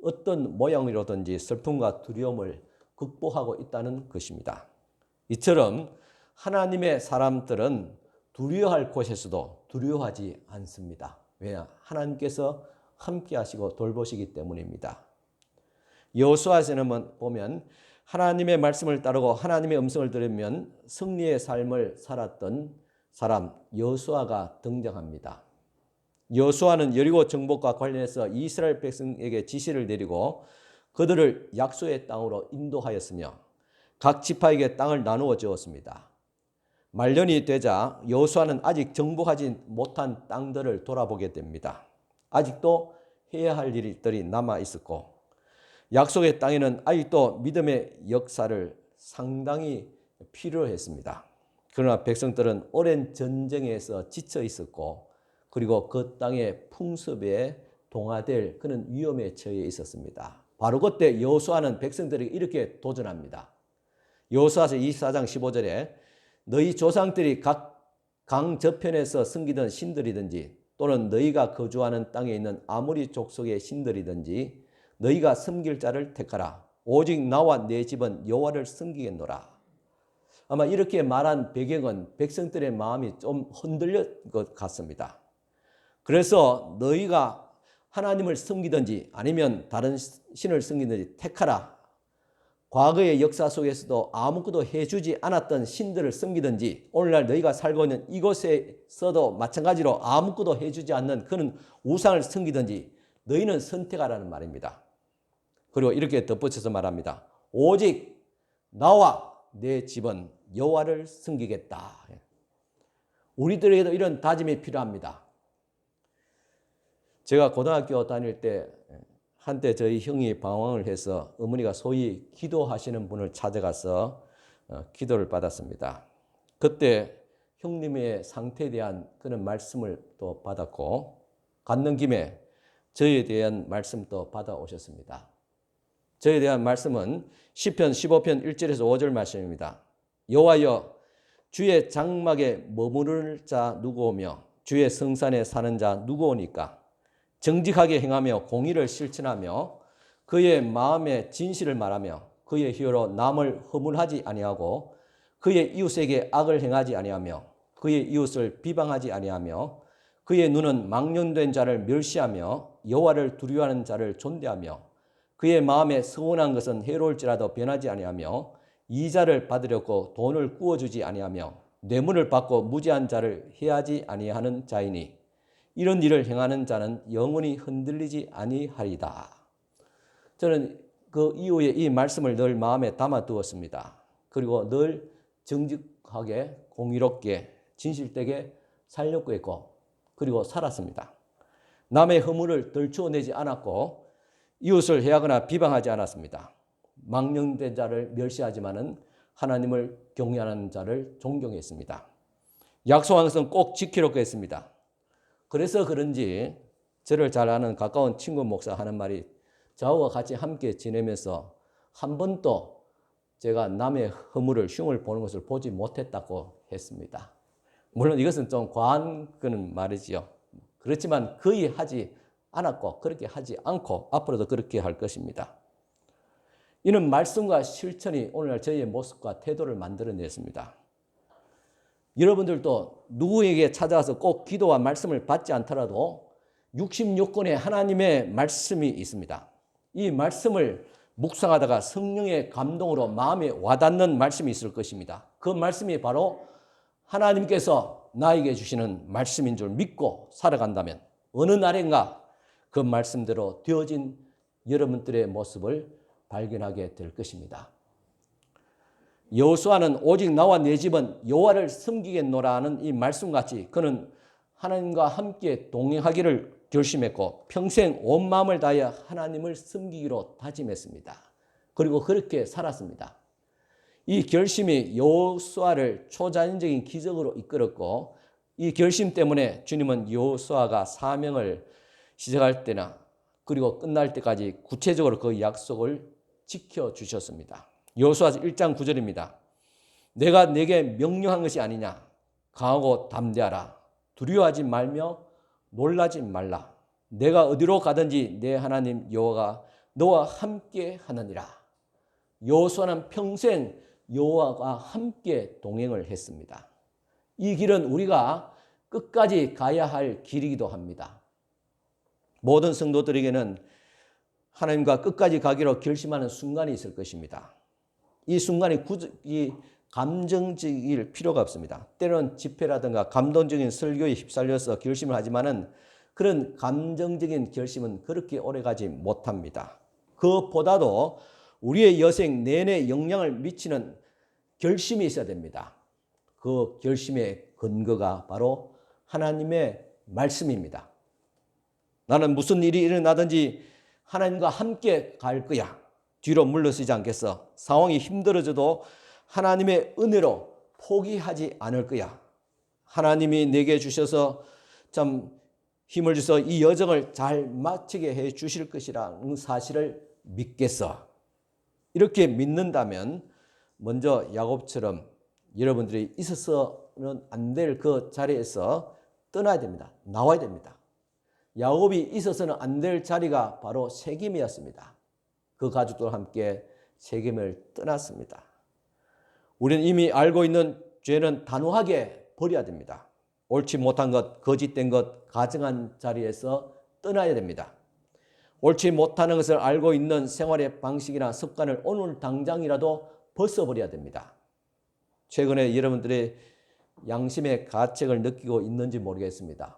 Speaker 3: 어떤 모양으로든지 슬픔과 두려움을 극복하고 있다는 것입니다. 이처럼 하나님의 사람들은 두려워할 곳에서도 두려워하지 않습니다. 왜냐? 하나님께서 함께 하시고 돌보시기 때문입니다. 여호수아서는 보면 하나님의 말씀을 따르고 하나님의 음성을 들으면 승리의 삶을 살았던 사람 여호수아가 등장합니다. 여호수아는 여리고 정복과 관련해서 이스라엘 백성에게 지시를 내리고 그들을 약속의 땅으로 인도하였으며 각 지파에게 땅을 나누어 주었습니다. 말년이 되자 여호수아는 아직 정복하지 못한 땅들을 돌아보게 됩니다. 아직도 해야 할 일들이 남아 있었고 약속의 땅에는 아직도 믿음의 역사를 상당히 필요했습니다. 그러나 백성들은 오랜 전쟁에서 지쳐 있었고 그리고 그 땅의 풍습에 동화될 그런 위험에 처해 있었습니다. 바로 그때 여호수아는 백성들에게 이렇게 도전합니다. 여호수아서 24장 15절에 너희 조상들이 각 강 저편에서 섬기던 신들이든지 또는 너희가 거주하는 땅에 있는 아모리 족속의 신들이든지 너희가 섬길 자를 택하라. 오직 나와 내 집은 여호와를 섬기겠노라. 아마 이렇게 말한 배경은 백성들의 마음이 좀 흔들릴 것 같습니다. 그래서 너희가 하나님을 섬기든지 아니면 다른 신을 섬기든지 택하라. 과거의 역사 속에서도 아무것도 해주지 않았던 신들을 섬기든지 오늘날 너희가 살고 있는 이곳에서도 마찬가지로 아무것도 해주지 않는 그런 우상을 섬기든지 너희는 선택하라는 말입니다. 그리고 이렇게 덧붙여서 말합니다. 오직 나와 내 집은 여호와를 섬기겠다. 우리들에게도 이런 다짐이 필요합니다. 제가 고등학교 다닐 때 한때 저희 형이 방황을 해서 어머니가 소위 기도하시는 분을 찾아가서 기도를 받았습니다. 그때 형님의 상태에 대한 그런 말씀을 또 받았고 갖는 김에 저에 대한 말씀도 받아오셨습니다. 저에 대한 말씀은 시편 15편 1절에서 5절 말씀입니다. 여호와여 주의 장막에 머무를 자 누구오며 주의 성산에 사는 자 누구오니까 정직하게 행하며 공의를 실천하며 그의 마음에 진실을 말하며 그의 혀로 남을 허물하지 아니하고 그의 이웃에게 악을 행하지 아니하며 그의 이웃을 비방하지 아니하며 그의 눈은 망령된 자를 멸시하며 여호와를 두려워하는 자를 존대하며 그의 마음에 서운한 것은 해로울지라도 변하지 아니하며 이자를 받으려고 돈을 구워주지 아니하며 뇌물을 받고 무지한 자를 해하지 아니하는 자이니 이런 일을 행하는 자는 영원히 흔들리지 아니하리다. 저는 그 이후에 이 말씀을 늘 마음에 담아두었습니다. 그리고 늘 정직하게 공의롭게 진실되게 살려고 했고 그리고 살았습니다. 남의 허물을 덜추어내지 않았고 이웃을 해하거나 비방하지 않았습니다. 망령된 자를 멸시하지만은 하나님을 경외하는 자를 존경했습니다. 약속한 것은 꼭 지키려고 했습니다. 그래서 그런지 저를 잘 아는 가까운 친구 목사 하는 말이 저와 같이 함께 지내면서 한 번도 제가 남의 허물을 흉을 보는 것을 보지 못했다고 했습니다. 물론 이것은 좀 과한 그런 말이지요. 그렇지만 거의 하지 않았고 그렇게 하지 않고 앞으로도 그렇게 할 것입니다. 이는 말씀과 실천이 오늘날 저희의 모습과 태도를 만들어냈습니다. 여러분들도 누구에게 찾아와서 꼭 기도와 말씀을 받지 않더라도 66권의 하나님의 말씀이 있습니다. 이 말씀을 묵상하다가 성령의 감동으로 마음에 와닿는 말씀이 있을 것입니다. 그 말씀이 바로 하나님께서 나에게 주시는 말씀인 줄 믿고 살아간다면 어느 날인가 그 말씀대로 되어진 여러분들의 모습을 발견하게 될 것입니다. 여호수아는 오직 나와 내 집은 여호와를 섬기겠노라는 이 말씀같이 그는 하나님과 함께 동행하기를 결심했고 평생 온 마음을 다하여 하나님을 섬기기로 다짐했습니다. 그리고 그렇게 살았습니다. 이 결심이 여호수아를 초자연적인 기적으로 이끌었고 이 결심 때문에 주님은 여호수아가 사명을 시작할 때나 그리고 끝날 때까지 구체적으로 그 약속을 지켜주셨습니다. 여호수아 1장 9절입니다. 내가 내게 명령한 것이 아니냐. 강하고 담대하라. 두려워하지 말며 놀라지 말라. 내가 어디로 가든지 내 하나님 여호와가 너와 함께 하느니라. 여호수아는 평생 여호와와 함께 동행을 했습니다. 이 길은 우리가 끝까지 가야 할 길이기도 합니다. 모든 성도들에게는 하나님과 끝까지 가기로 결심하는 순간이 있을 것입니다. 이 순간이 감정적일 필요가 없습니다. 때로는 집회라든가 감동적인 설교에 휩쓸려서 결심을 하지만은 그런 감정적인 결심은 그렇게 오래가지 못합니다. 그것보다도 우리의 여생 내내 영향을 미치는 결심이 있어야 됩니다. 그 결심의 근거가 바로 하나님의 말씀입니다. 나는 무슨 일이 일어나든지 하나님과 함께 갈 거야. 뒤로 물러서지 않겠어. 상황이 힘들어져도 하나님의 은혜로 포기하지 않을 거야. 하나님이 내게 주셔서 참 힘을 주셔서 이 여정을 잘 마치게 해 주실 것이라는 사실을 믿겠어. 이렇게 믿는다면 먼저 야곱처럼 여러분들이 있어서는 안 될 그 자리에서 떠나야 됩니다. 나와야 됩니다. 야곱이 있어서는 안 될 자리가 바로 세겜이었습니다. 그 가족들과 함께 세겜을 떠났습니다. 우리는 이미 알고 있는 죄는 단호하게 버려야 됩니다. 옳지 못한 것, 거짓된 것, 가증한 자리에서 떠나야 됩니다. 옳지 못하는 것을 알고 있는 생활의 방식이나 습관을 오늘 당장이라도 벗어버려야 됩니다. 최근에 여러분들의 양심의 가책을 느끼고 있는지 모르겠습니다.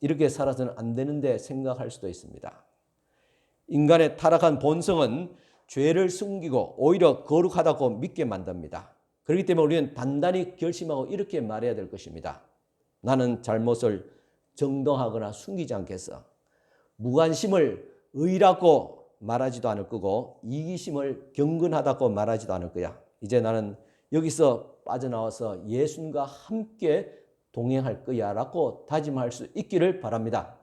Speaker 3: 이렇게 살아서는 안 되는데 생각할 수도 있습니다. 인간의 타락한 본성은 죄를 숨기고 오히려 거룩하다고 믿게 만듭니다. 그렇기 때문에 우리는 단단히 결심하고 이렇게 말해야 될 것입니다. 나는 잘못을 정당하거나 숨기지 않겠어. 무관심을 의라고 말하지도 않을 거고 이기심을 경건하다고 말하지도 않을 거야. 이제 나는 여기서 빠져나와서 예수님과 함께 동행할 거야 라고 다짐할 수 있기를 바랍니다.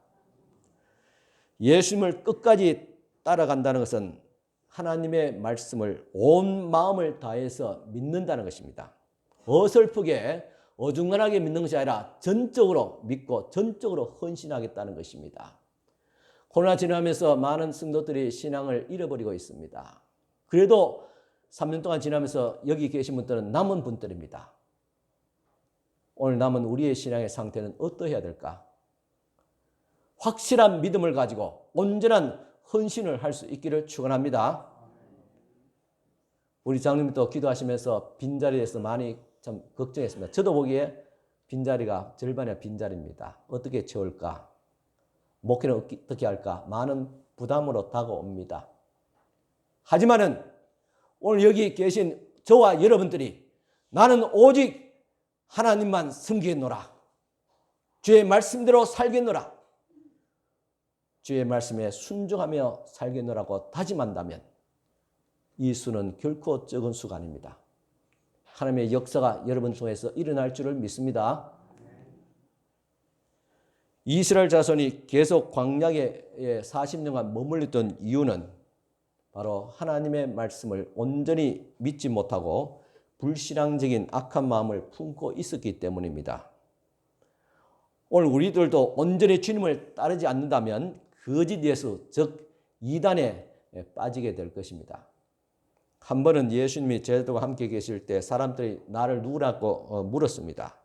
Speaker 3: 예수님을 끝까지 따라간다는 것은 하나님의 말씀을 온 마음을 다해서 믿는다는 것입니다. 어설프게 어중간하게 믿는 것이 아니라 전적으로 믿고 전적으로 헌신하겠다는 것입니다. 코로나 지나면서 많은 성도들이 신앙을 잃어버리고 있습니다. 그래도 3년 동안 지나면서 여기 계신 분들은 남은 분들입니다. 오늘 남은 우리의 신앙의 상태는 어떠해야 될까? 확실한 믿음을 가지고 온전한 헌신을 할 수 있기를 축원합니다. 우리 장로님도 기도하시면서 빈자리에서 많이 참 걱정했습니다. 저도 보기에 빈자리가 절반이나 빈자리입니다. 어떻게 채울까? 목회는 어떻게 할까? 많은 부담으로 다가옵니다. 하지만은 오늘 여기 계신 저와 여러분들이 나는 오직 하나님만 섬기겠노라. 주의 말씀대로 살겠노라. 주의 말씀에 순종하며 살겠노라고 다짐한다면 이 수는 결코 적은 수가 아닙니다. 하나님의 역사가 여러분 통해서 일어날 줄을 믿습니다. 이스라엘 자손이 계속 광야에 40년간 머물렀던 이유는 바로 하나님의 말씀을 온전히 믿지 못하고 불신앙적인 악한 마음을 품고 있었기 때문입니다. 오늘 우리들도 온전히 주님을 따르지 않는다면 거짓 예수, 즉 이단에 빠지게 될 것입니다. 한 번은 예수님이 제자들과 함께 계실 때 사람들이 나를 누구라고 물었습니다.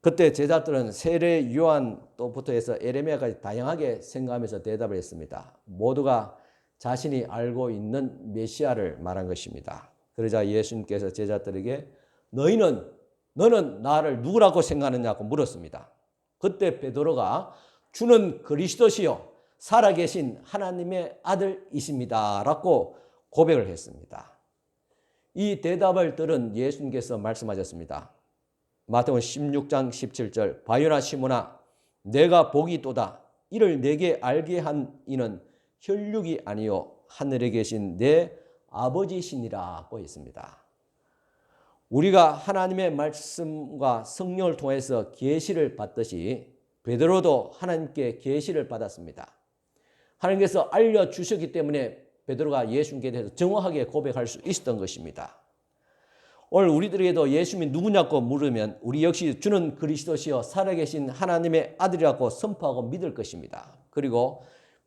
Speaker 3: 그때 제자들은 세례 요한 또부터 해서 에레미야까지 다양하게 생각하면서 대답을 했습니다. 모두가 자신이 알고 있는 메시아를 말한 것입니다. 그러자 예수님께서 제자들에게 너는 나를 누구라고 생각하느냐고 물었습니다. 그때 베드로가 주는 그리스도시요 살아계신 하나님의 아들이십니다 라고 고백을 했습니다. 이 대답을 들은 예수님께서 말씀하셨습니다. 마태복음 16장 17절 바요나 시몬아 내가 복이 또다. 이를 내게 알게 한 이는 혈육이 아니요 하늘에 계신 내 아버지시니라고 했습니다. 우리가 하나님의 말씀과 성령을 통해서 계시를 받듯이 베드로도 하나님께 계시를 받았습니다. 하나님께서 알려주셨기 때문에 베드로가 예수님께 대해서 정확하게 고백할 수 있었던 것입니다. 오늘 우리들에게도 예수님이 누구냐고 물으면 우리 역시 주는 그리스도시요 살아계신 하나님의 아들이라고 선포하고 믿을 것입니다. 그리고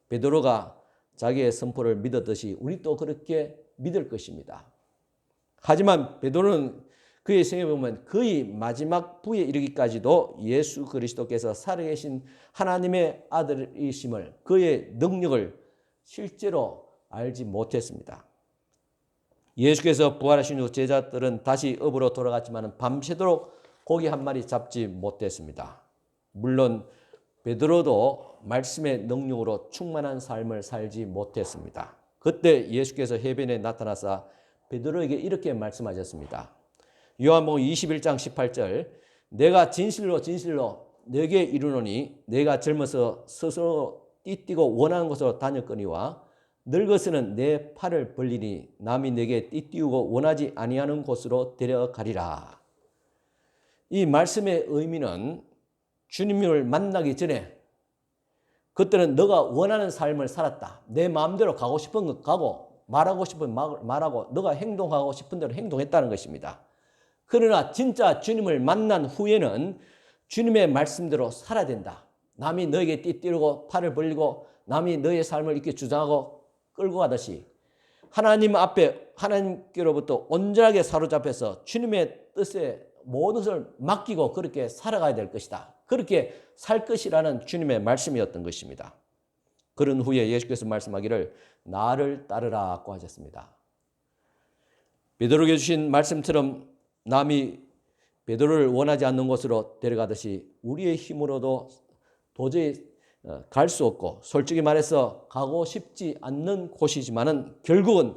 Speaker 3: 베드로가 자기의 선포를 믿었듯이 우리도 그렇게 믿을 것입니다. 하지만 베드로는 그의 생애에 보면 거의 마지막 부에 이르기까지도 예수 그리스도께서 살아계신 하나님의 아들이심을 그의 능력을 실제로 알지 못했습니다. 예수께서 부활하신 후 제자들은 다시 업으로 돌아갔지만 밤새도록 고기 한 마리 잡지 못했습니다. 물론 베드로도 말씀의 능력으로 충만한 삶을 살지 못했습니다. 그때 예수께서 해변에 나타나사 베드로에게 이렇게 말씀하셨습니다. 요한복음 21장 18절 내가 진실로 진실로 너에게 이르노니 내가 젊어서 스스로 띠뛰고 원하는 곳으로 다녔거니와 늙어서는 내 팔을 벌리니 남이 내게 띠띠우고 원하지 아니하는 곳으로 데려가리라. 이 말씀의 의미는 주님을 만나기 전에 그때는 너가 원하는 삶을 살았다. 내 마음대로 가고 싶은 것 가고 말하고 싶은 말하고 너가 행동하고 싶은 대로 행동했다는 것입니다. 그러나 진짜 주님을 만난 후에는 주님의 말씀대로 살아야 된다. 남이 너에게 띠띠르고 팔을 벌리고 남이 너의 삶을 이렇게 주장하고 끌고 가듯이 하나님 앞에 하나님께로부터 온전하게 사로잡혀서 주님의 뜻에 모든 것을 맡기고 그렇게 살아가야 될 것이다. 그렇게 살 것이라는 주님의 말씀이었던 것입니다. 그런 후에 예수께서 말씀하기를 나를 따르라고 하셨습니다. 베드로에게 주신 말씀처럼 남이 베드로를 원하지 않는 곳으로 데려가듯이 우리의 힘으로도 도저히 갈 수 없고 솔직히 말해서 가고 싶지 않는 곳이지만은 결국은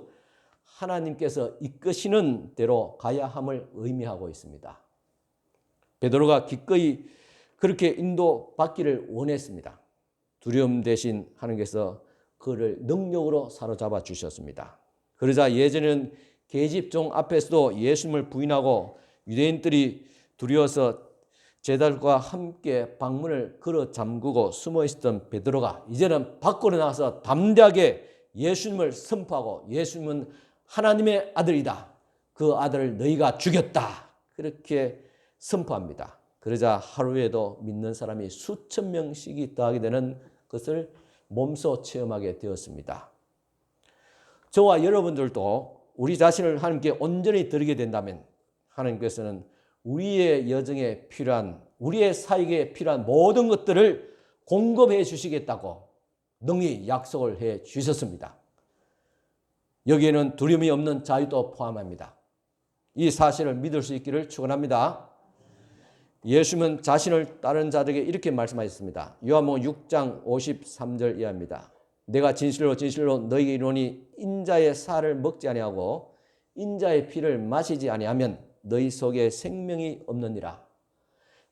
Speaker 3: 하나님께서 이끄시는 대로 가야 함을 의미하고 있습니다. 베드로가 기꺼이 그렇게 인도받기를 원했습니다. 두려움 대신 하나님께서 그를 능력으로 사로잡아 주셨습니다. 그러자 예전에는 계집종 앞에서도 예수님을 부인하고 유대인들이 두려워서 제자들과 함께 방문을 걸어 잠그고 숨어 있었던 베드로가 이제는 밖으로 나가서 담대하게 예수님을 선포하고 예수님은 하나님의 아들이다. 그 아들을 너희가 죽였다. 그렇게 선포합니다. 그러자 하루에도 믿는 사람이 수천 명씩이 더하게 되는 것을 몸소 체험하게 되었습니다. 저와 여러분들도 우리 자신을 하나님께 온전히 드리게 된다면 하나님께서는 우리의 여정에 필요한 우리의 사역에 필요한 모든 것들을 공급해 주시겠다고 능히 약속을 해 주셨습니다. 여기에는 두려움이 없는 자유도 포함합니다. 이 사실을 믿을 수 있기를 축원합니다. 예수님은 자신을 따르는 자들에게 이렇게 말씀하셨습니다. 요한복음 6장 53절 이하입니다. 내가 진실로 진실로 너희에게 이르노니 인자의 살을 먹지 아니하고 인자의 피를 마시지 아니하면 너희 속에 생명이 없느니라.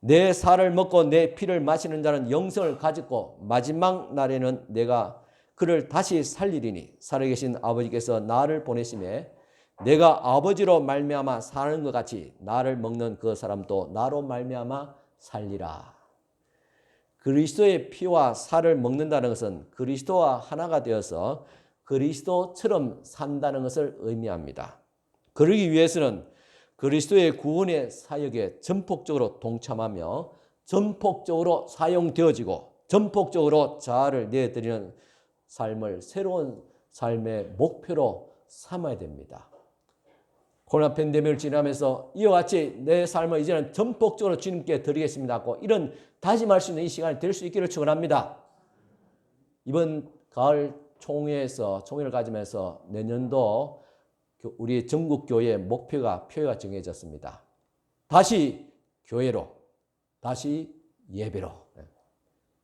Speaker 3: 내 살을 먹고 내 피를 마시는 자는 영생을 가지고 마지막 날에는 내가 그를 다시 살리리니 살아계신 아버지께서 나를 보내심에 내가 아버지로 말미암아 사는 것 같이 나를 먹는 그 사람도 나로 말미암아 살리라. 그리스도의 피와 살을 먹는다는 것은 그리스도와 하나가 되어서 그리스도처럼 산다는 것을 의미합니다. 그러기 위해서는 그리스도의 구원의 사역에 전폭적으로 동참하며 전폭적으로 사용되어지고 전폭적으로 자아를 내드리는 삶을 새로운 삶의 목표로 삼아야 됩니다. 코로나 팬데믹을 지나면서 이와 같이 내 삶을 이제는 전폭적으로 주님께 드리겠습니다 하고 이런 다짐할 수 있는 이 시간이 될 수 있기를 축원합니다. 이번 가을 총회를 가지면서 내년도 우리 전국교회 목표가 정해졌습니다. 다시 교회로, 다시 예배로.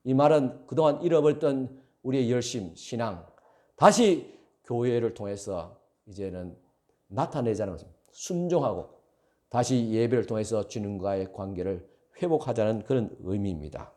Speaker 3: 이 말은 그동안 잃어버렸던 우리의 열심, 신앙, 다시 교회를 통해서 이제는 나타내자는 것입니다. 순종하고 다시 예배를 통해서 주님과의 관계를 회복하자는 그런 의미입니다.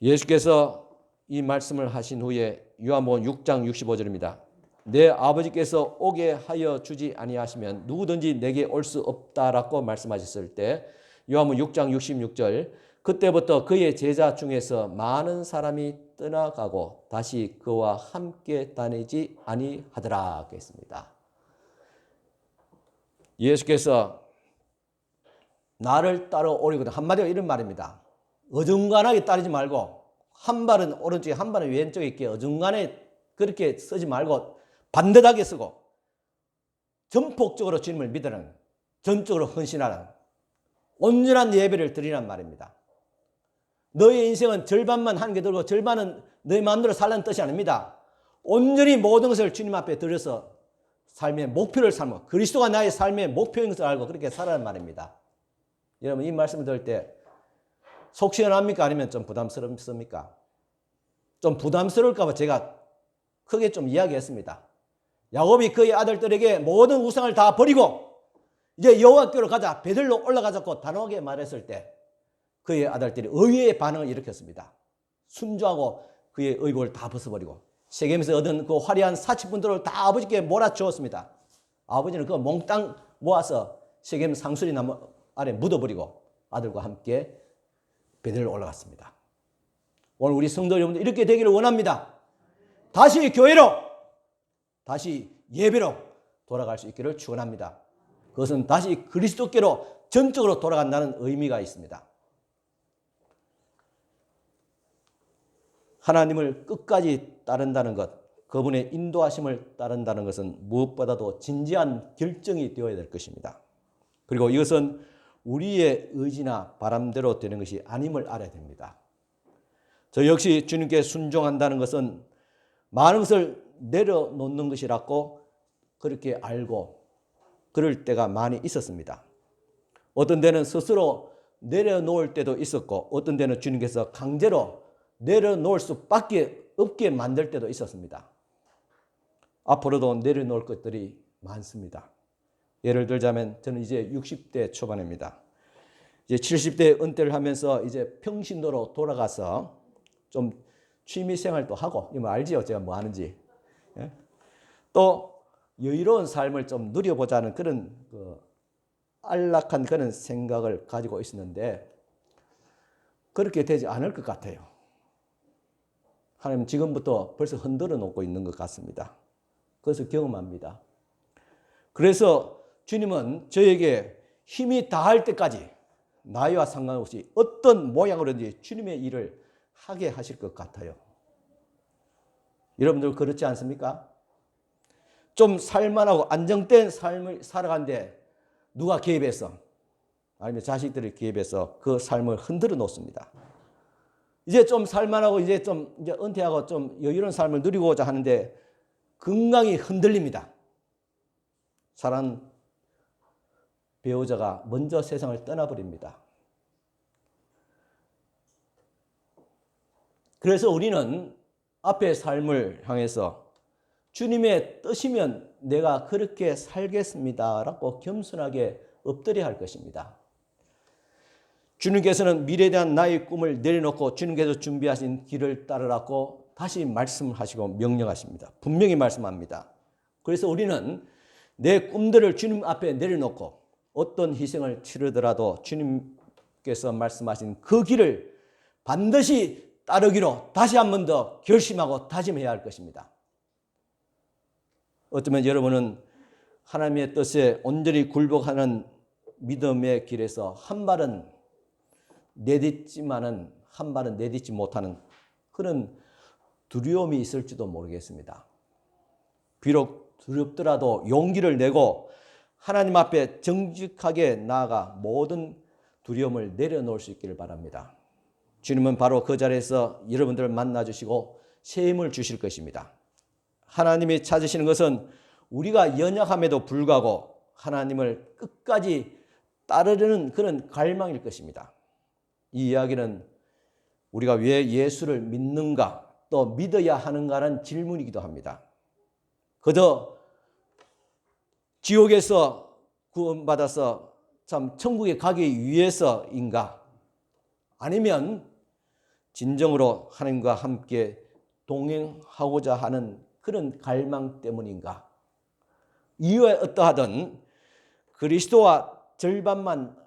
Speaker 3: 예수께서 이 말씀을 하신 후에 요한복음 6장 65절입니다. 내 아버지께서 오게 하여 주지 아니하시면 누구든지 내게 올 수 없다라고 말씀하셨을 때 요한복음 6장 66절 그때부터 그의 제자 중에서 많은 사람이 떠나가고 다시 그와 함께 다니지 아니하더라 했습니다. 예수께서 나를 따라오리거든 한마디로 이런 말입니다. 어중간하게 따르지 말고 한 발은 오른쪽에 한 발은 왼쪽에 있게 어중간하게 그렇게 쓰지 말고 반듯하게 쓰고 전폭적으로 주님을 믿으라는 전적으로 헌신하라는 온전한 예배를 드리란 말입니다. 너의 인생은 절반만 한 개 들고 절반은 너의 마음대로 살라는 뜻이 아닙니다. 온전히 모든 것을 주님 앞에 드려서 삶의 목표를 삼고 그리스도가 나의 삶의 목표인 것을 알고 그렇게 살아라는 말입니다. 여러분 이 말씀을 들을 때 속 시원합니까? 아니면 좀 부담스럽습니까? 좀 부담스러울까 봐 제가 크게 좀 이야기했습니다. 야곱이 그의 아들들에게 모든 우상을 다 버리고 이제 여호와께로 가자 베들로 올라가자고 단호하게 말했을 때 그의 아들들이 의외의 반응을 일으켰습니다. 순종하고 그의 의복을 다 벗어버리고 세겜에서 얻은 그 화려한 사치분들을 다 아버지께 몰아주었습니다. 아버지는 그 몽땅 모아서 세겜 상수리 나무 아래 묻어버리고 아들과 함께 베들로 올라갔습니다. 오늘 우리 성도 여러분들 이렇게 되기를 원합니다. 다시 교회로 다시 예배로 돌아갈 수 있기를 축원합니다. 그것은 다시 그리스도께로 전적으로 돌아간다는 의미가 있습니다. 하나님을 끝까지 따른다는 것, 그분의 인도하심을 따른다는 것은 무엇보다도 진지한 결정이 되어야 될 것입니다. 그리고 이것은 우리의 의지나 바람대로 되는 것이 아님을 알아야 됩니다. 저 역시 주님께 순종한다는 것은 많은 것을 내려놓는 것이라고 그렇게 알고 그럴 때가 많이 있었습니다. 어떤 때는 스스로 내려놓을 때도 있었고 어떤 때는 주님께서 강제로 내려놓을 수밖에 없게 만들 때도 있었습니다. 앞으로도 내려놓을 것들이 많습니다. 예를 들자면 저는 이제 60대 초반입니다. 이제 70대 은퇴를 하면서 이제 평신도로 돌아가서 좀 취미 생활도 하고 이거 알지요? 제가 뭐 하는지. 예? 또 여유로운 삶을 좀 누려보자는 그런 안락한 그런 생각을 가지고 있었는데 그렇게 되지 않을 것 같아요. 하나님 지금부터 벌써 흔들어 놓고 있는 것 같습니다. 그것을 경험합니다. 그래서 주님은 저에게 힘이 다할 때까지 나이와 상관없이 어떤 모양으로든지 주님의 일을 하게 하실 것 같아요. 여러분들 그렇지 않습니까? 좀 살만하고 안정된 삶을 살아가는데 누가 개입해서 아니면 자식들이 개입해서 그 삶을 흔들어 놓습니다. 이제 좀 살만하고 이제 은퇴하고 좀 여유로운 삶을 누리고자 하는데 건강이 흔들립니다. 사랑하는 배우자가 먼저 세상을 떠나버립니다. 그래서 우리는 앞의 삶을 향해서 주님의 뜻이면 내가 그렇게 살겠습니다라고 겸손하게 엎드려야 할 것입니다. 주님께서는 미래에 대한 나의 꿈을 내려놓고 주님께서 준비하신 길을 따르라고 다시 말씀하시고 명령하십니다. 분명히 말씀합니다. 그래서 우리는 내 꿈들을 주님 앞에 내려놓고 어떤 희생을 치르더라도 주님께서 말씀하신 그 길을 반드시 따르기로 다시 한 번 더 결심하고 다짐해야 할 것입니다. 어쩌면 여러분은 하나님의 뜻에 온전히 굴복하는 믿음의 길에서 한 발은 내딛지만은 한 발은 내딛지 못하는 그런 두려움이 있을지도 모르겠습니다. 비록 두렵더라도 용기를 내고 하나님 앞에 정직하게 나아가 모든 두려움을 내려놓을 수 있기를 바랍니다. 주님은 바로 그 자리에서 여러분들을 만나주시고 새 힘을 주실 것입니다. 하나님이 찾으시는 것은 우리가 연약함에도 불구하고 하나님을 끝까지 따르려는 그런 갈망일 것입니다. 이 이야기는 우리가 왜 예수를 믿는가 또 믿어야 하는가라는 질문이기도 합니다. 그저 지옥에서 구원받아서 참 천국에 가기 위해서인가? 아니면 진정으로 하나님과 함께 동행하고자 하는 그런 갈망 때문인가? 이유에 어떠하든 그리스도와 절반만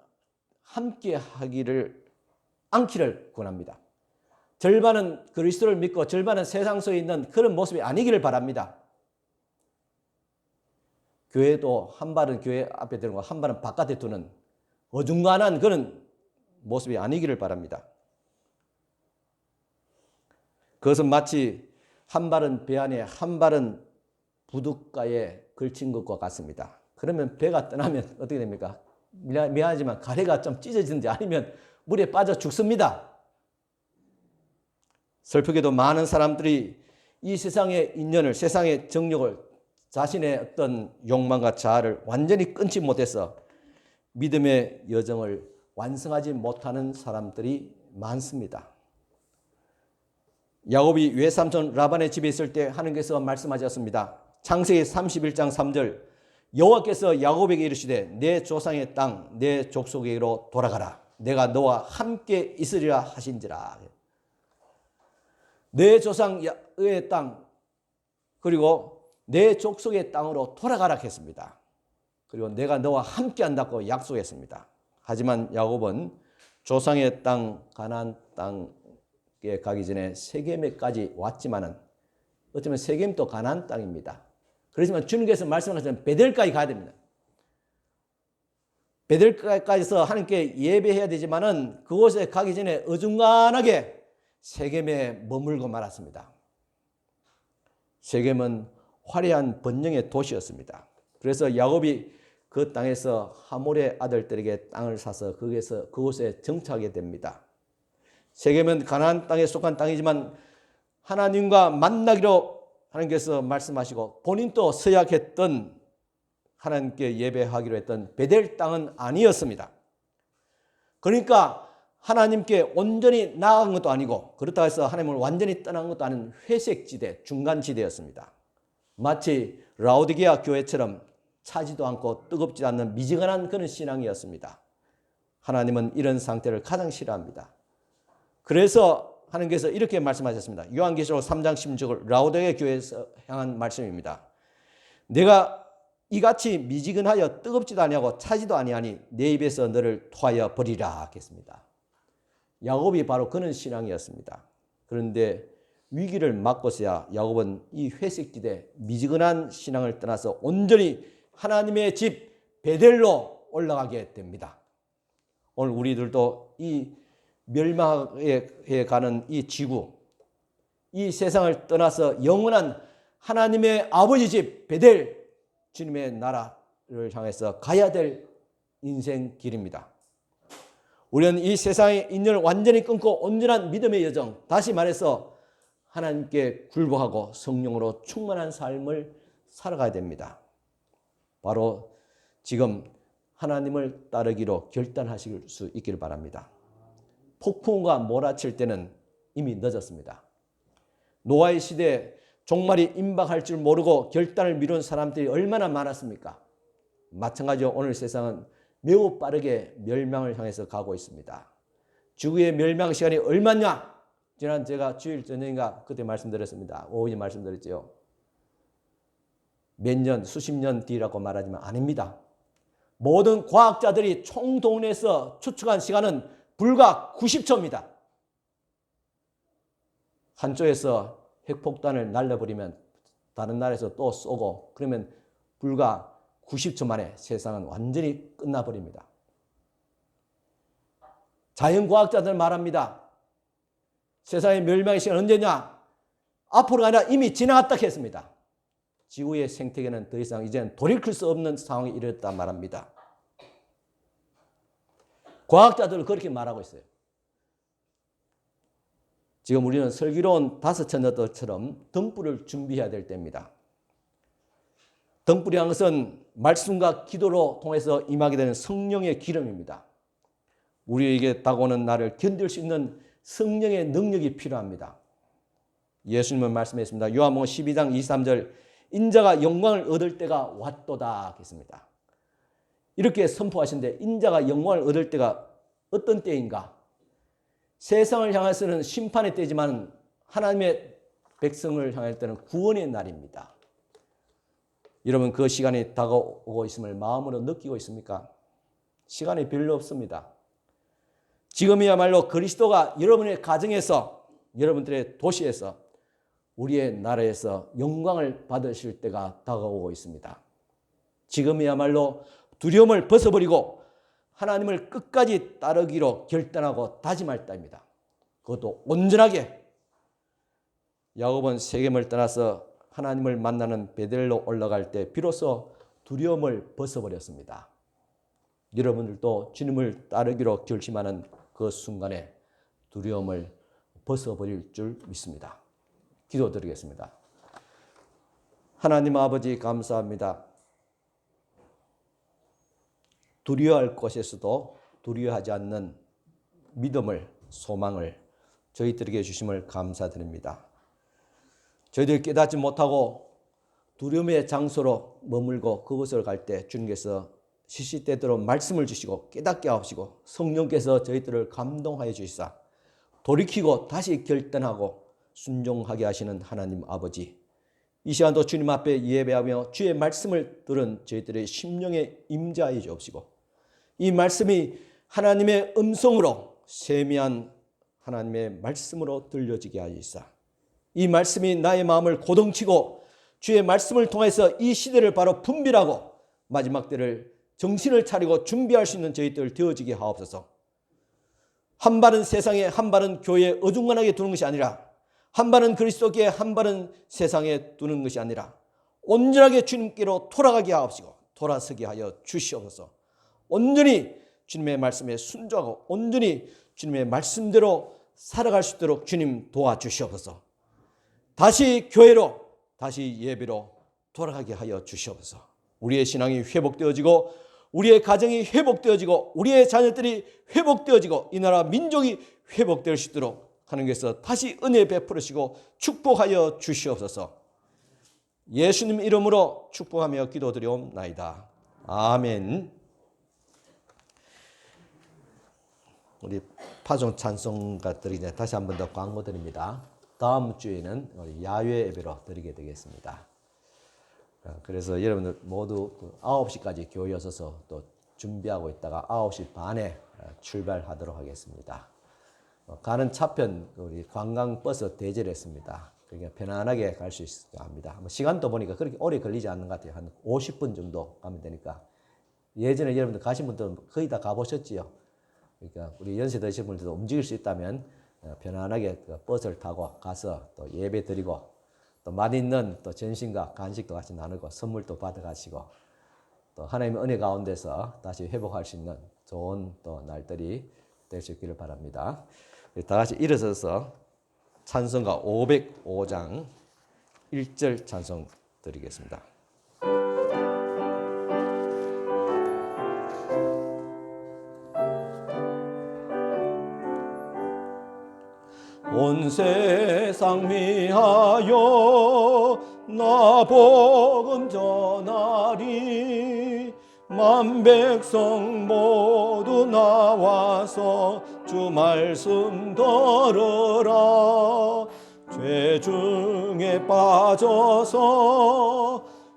Speaker 3: 함께 하기를 않기를 권합니다. 절반은 그리스도를 믿고 절반은 세상 속에 있는 그런 모습이 아니기를 바랍니다. 교회도 한 발은 교회 앞에 두고 한 발은 바깥에 두는 어중간한 그런 모습이 아니기를 바랍니다. 그것은 마치 한 발은 배 안에 한 발은 부둣가에 걸친 것과 같습니다. 그러면 배가 떠나면 어떻게 됩니까? 미안하지만 가래가 좀 찢어지든지 아니면 물에 빠져 죽습니다. 슬프게도 많은 사람들이 이 세상의 인연을, 세상의 정욕을, 자신의 어떤 욕망과 자아를 완전히 끊지 못해서 믿음의 여정을 완성하지 못하는 사람들이 많습니다. 야곱이 외삼촌 라반의 집에 있을 때 하나님께서 말씀하셨습니다. 창세기 31장 3절, 여호와께서 야곱에게 이르시되 내 조상의 땅, 내 족속에게로 돌아가라. 내가 너와 함께 있으리라 하신지라. 내 조상의 땅, 그리고 내 족속의 땅으로 돌아가라 했습니다. 그리고 내가 너와 함께 한다고 약속했습니다. 하지만 야곱은 조상의 땅, 가나안 땅에 가기 전에 세겜에까지 왔지만은 어쩌면 세겜도 가나안 땅입니다. 그렇지만 주님께서 말씀하신 베델까지 가야 됩니다. 베델까지서 하나님께 예배해야 되지만은 그곳에 가기 전에 어중간하게 세겜에 머물고 말았습니다. 세겜은 화려한 번영의 도시였습니다. 그래서 야곱이 그 땅에서 하몰의 아들들에게 땅을 사서 그곳에 정착하게 됩니다. 세겜은 가나안 땅에 속한 땅이지만 하나님과 만나기로 하나님께서 말씀하시고 본인도 서약했던 하나님께 예배하기로 했던 베델 땅은 아니었습니다. 그러니까 하나님께 온전히 나아간 것도 아니고 그렇다고 해서 하나님을 완전히 떠난 것도 아닌 회색지대, 중간지대였습니다. 마치 라오디게아 교회처럼 차지도 않고 뜨겁지 않는 미지근한 그런 신앙이었습니다. 하나님은 이런 상태를 가장 싫어합니다. 그래서 하나님께서 이렇게 말씀하셨습니다. 요한계시록 3장 16절 라오디게아 교회에서 향한 말씀입니다. 내가 이같이 미지근하여 뜨겁지도 아니하고 차지도 아니하니 내 입에서 너를 토하여 버리라 하겠습니다. 야곱이 바로 그런 신앙이었습니다. 그런데 위기를 맞고서야 야곱은 이 회색지대 미지근한 신앙을 떠나서 온전히 하나님의 집 베델로 올라가게 됩니다. 오늘 우리들도 이 멸망에 가는 이 지구, 이 세상을 떠나서 영원한 하나님의 아버지 집 베델, 주님의 나라를 향해서 가야 될 인생 길입니다. 우리는 이 세상의 인연을 완전히 끊고 온전한 믿음의 여정, 다시 말해서 하나님께 굴복하고 성령으로 충만한 삶을 살아가야 됩니다. 바로 지금 하나님을 따르기로 결단하실 수 있기를 바랍니다. 폭풍우가 몰아칠 때는 이미 늦었습니다. 노아의 시대에 종말이 임박할 줄 모르고 결단을 미룬 사람들이 얼마나 많았습니까? 마찬가지로 오늘 세상은 매우 빠르게 멸망을 향해서 가고 있습니다. 지구의 멸망 시간이 얼마냐? 지난 제가 주일 전인가 그때 말씀드렸습니다. 오후에 말씀드렸죠. 몇 년, 수십 년 뒤라고 말하지만 아닙니다. 모든 과학자들이 총동원해서 추측한 시간은 불과 90초입니다. 한쪽에서 핵폭탄을 날려버리면 다른 나라에서 또 쏘고 그러면 불과 90초 만에 세상은 완전히 끝나버립니다. 자연과학자들 말합니다. 세상의 멸망의 시간 언제냐? 앞으로가 아니라 이미 지나갔다 했습니다. 지구의 생태계는 더 이상 이제는 돌이킬 수 없는 상황에 이르렀다 말합니다. 과학자들은 그렇게 말하고 있어요. 지금 우리는 슬기로운 다섯 처녀들처럼 등불을 준비해야 될 때입니다. 등불이라는 것은 말씀과 기도로 통해서 임하게 되는 성령의 기름입니다. 우리에게 다가오는 날을 견딜 수 있는 성령의 능력이 필요합니다. 예수님은 말씀했습니다. 요한복음 12장 23절 인자가 영광을 얻을 때가 왔도다 했습니다. 이렇게 선포하시는데 인자가 영광을 얻을 때가 어떤 때인가? 세상을 향해서는 심판의 때지만 하나님의 백성을 향할 때는 구원의 날입니다. 여러분 그 시간이 다가오고 있음을 마음으로 느끼고 있습니까? 시간이 별로 없습니다. 지금이야말로 그리스도가 여러분의 가정에서, 여러분들의 도시에서, 우리의 나라에서 영광을 받으실 때가 다가오고 있습니다. 지금이야말로 두려움을 벗어버리고 하나님을 끝까지 따르기로 결단하고 다짐할 때입니다. 그것도 온전하게. 야곱은 세겜을 떠나서 하나님을 만나는 베델로 올라갈 때 비로소 두려움을 벗어버렸습니다. 여러분들도 주님을 따르기로 결심하는 그 순간에 두려움을 벗어버릴 줄 믿습니다. 기도드리겠습니다. 하나님 아버지 감사합니다. 두려워할 것에서도 두려워하지 않는 믿음을, 소망을 저희들에게 주심을 감사드립니다. 저희들이 깨닫지 못하고 두려움의 장소로 머물고 그곳을 갈 때 주님께서 시시때때로 말씀을 주시고 깨닫게 하시고 성령께서 저희들을 감동하여 주시사 돌이키고 다시 결단하고 순종하게 하시는 하나님 아버지, 이 시간도 주님 앞에 예배하며 주의 말씀을 들은 저희들의 심령에 임재하여 주옵시고 이 말씀이 하나님의 음성으로 세미한 하나님의 말씀으로 들려지게 하시사 이 말씀이 나의 마음을 고동치고 주의 말씀을 통해서 이 시대를 바로 분별하고 마지막 때를 정신을 차리고 준비할 수 있는 저희들 되어지게 하옵소서. 한 발은 세상에 한 발은 교회에 어중간하게 두는 것이 아니라 한 발은 그리스도께 한 발은 세상에 두는 것이 아니라 온전하게 주님께로 돌아가게 하옵시고 돌아서게 하여 주시옵소서. 온전히 주님의 말씀에 순종하고 온전히 주님의 말씀대로 살아갈 수 있도록 주님 도와주시옵소서. 다시 교회로 다시 예배로 돌아가게 하여 주시옵소서. 우리의 신앙이 회복되어지고 우리의 가정이 회복되어지고 우리의 자녀들이 회복되어지고 이 나라 민족이 회복될 수 있도록 하나님께서 다시 은혜 베풀으시고 축복하여 주시옵소서. 예수님 이름으로 축복하며 기도드리옵나이다. 아멘. 우리 파종 찬송가들이 이제 다시 한 번 더 광고 드립니다. 다음 주에는 우리 야외 예배로 드리게 되겠습니다. 그래서 여러분들 모두 9시까지 교회에 오셔서 또 준비하고 있다가 9시 반에 출발하도록 하겠습니다. 가는 차편 우리 관광버스 대절했습니다. 그러니까 편안하게 갈 수 있을까 합니다. 시간도 보니까 그렇게 오래 걸리지 않는 것 같아요. 한 50분 정도 가면 되니까. 예전에 여러분들 가신 분들은 거의 다 가보셨지요. 그러니까 우리 연세 드신 분들도 움직일 수 있다면 편안하게 버스를 타고 가서 또 예배 드리고 또 맛있는 또 전신과 간식도 같이 나누고 선물도 받아가시고 또 하나님의 은혜 가운데서 다시 회복할 수 있는 좋은 또 날들이 될 수 있기를 바랍니다. 다 같이 일어서서 찬송가 505장 1절 찬송 드리겠습니다. 온 세상 위하여 나 복음 전하리 만 백성 모두 나와서 주 말씀 들으라 죄 중에 빠져서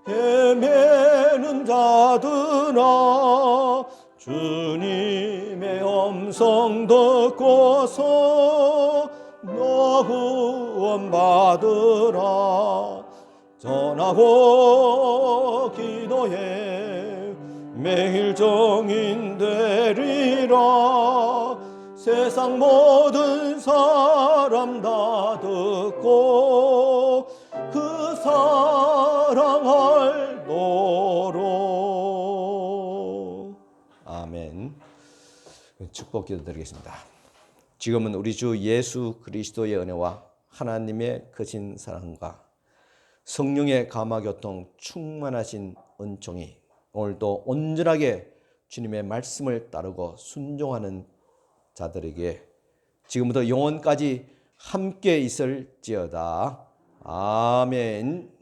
Speaker 3: 헤매는 자들아 주님의 음성 듣고서 너 구원 받으라 전하고 기도해 매일 정인 되리라 세상 모든 사람 다 듣고 그 사랑할 노로 아멘. 축복 기도 드리겠습니다. 지금은 우리 주 예수 그리스도의 은혜와 하나님의 크신 사랑과 성령의 감화교통 충만하신 은총이 오늘도 온전하게 주님의 말씀을 따르고 순종하는 자들에게 지금부터 영원까지 함께 있을지어다. 아멘.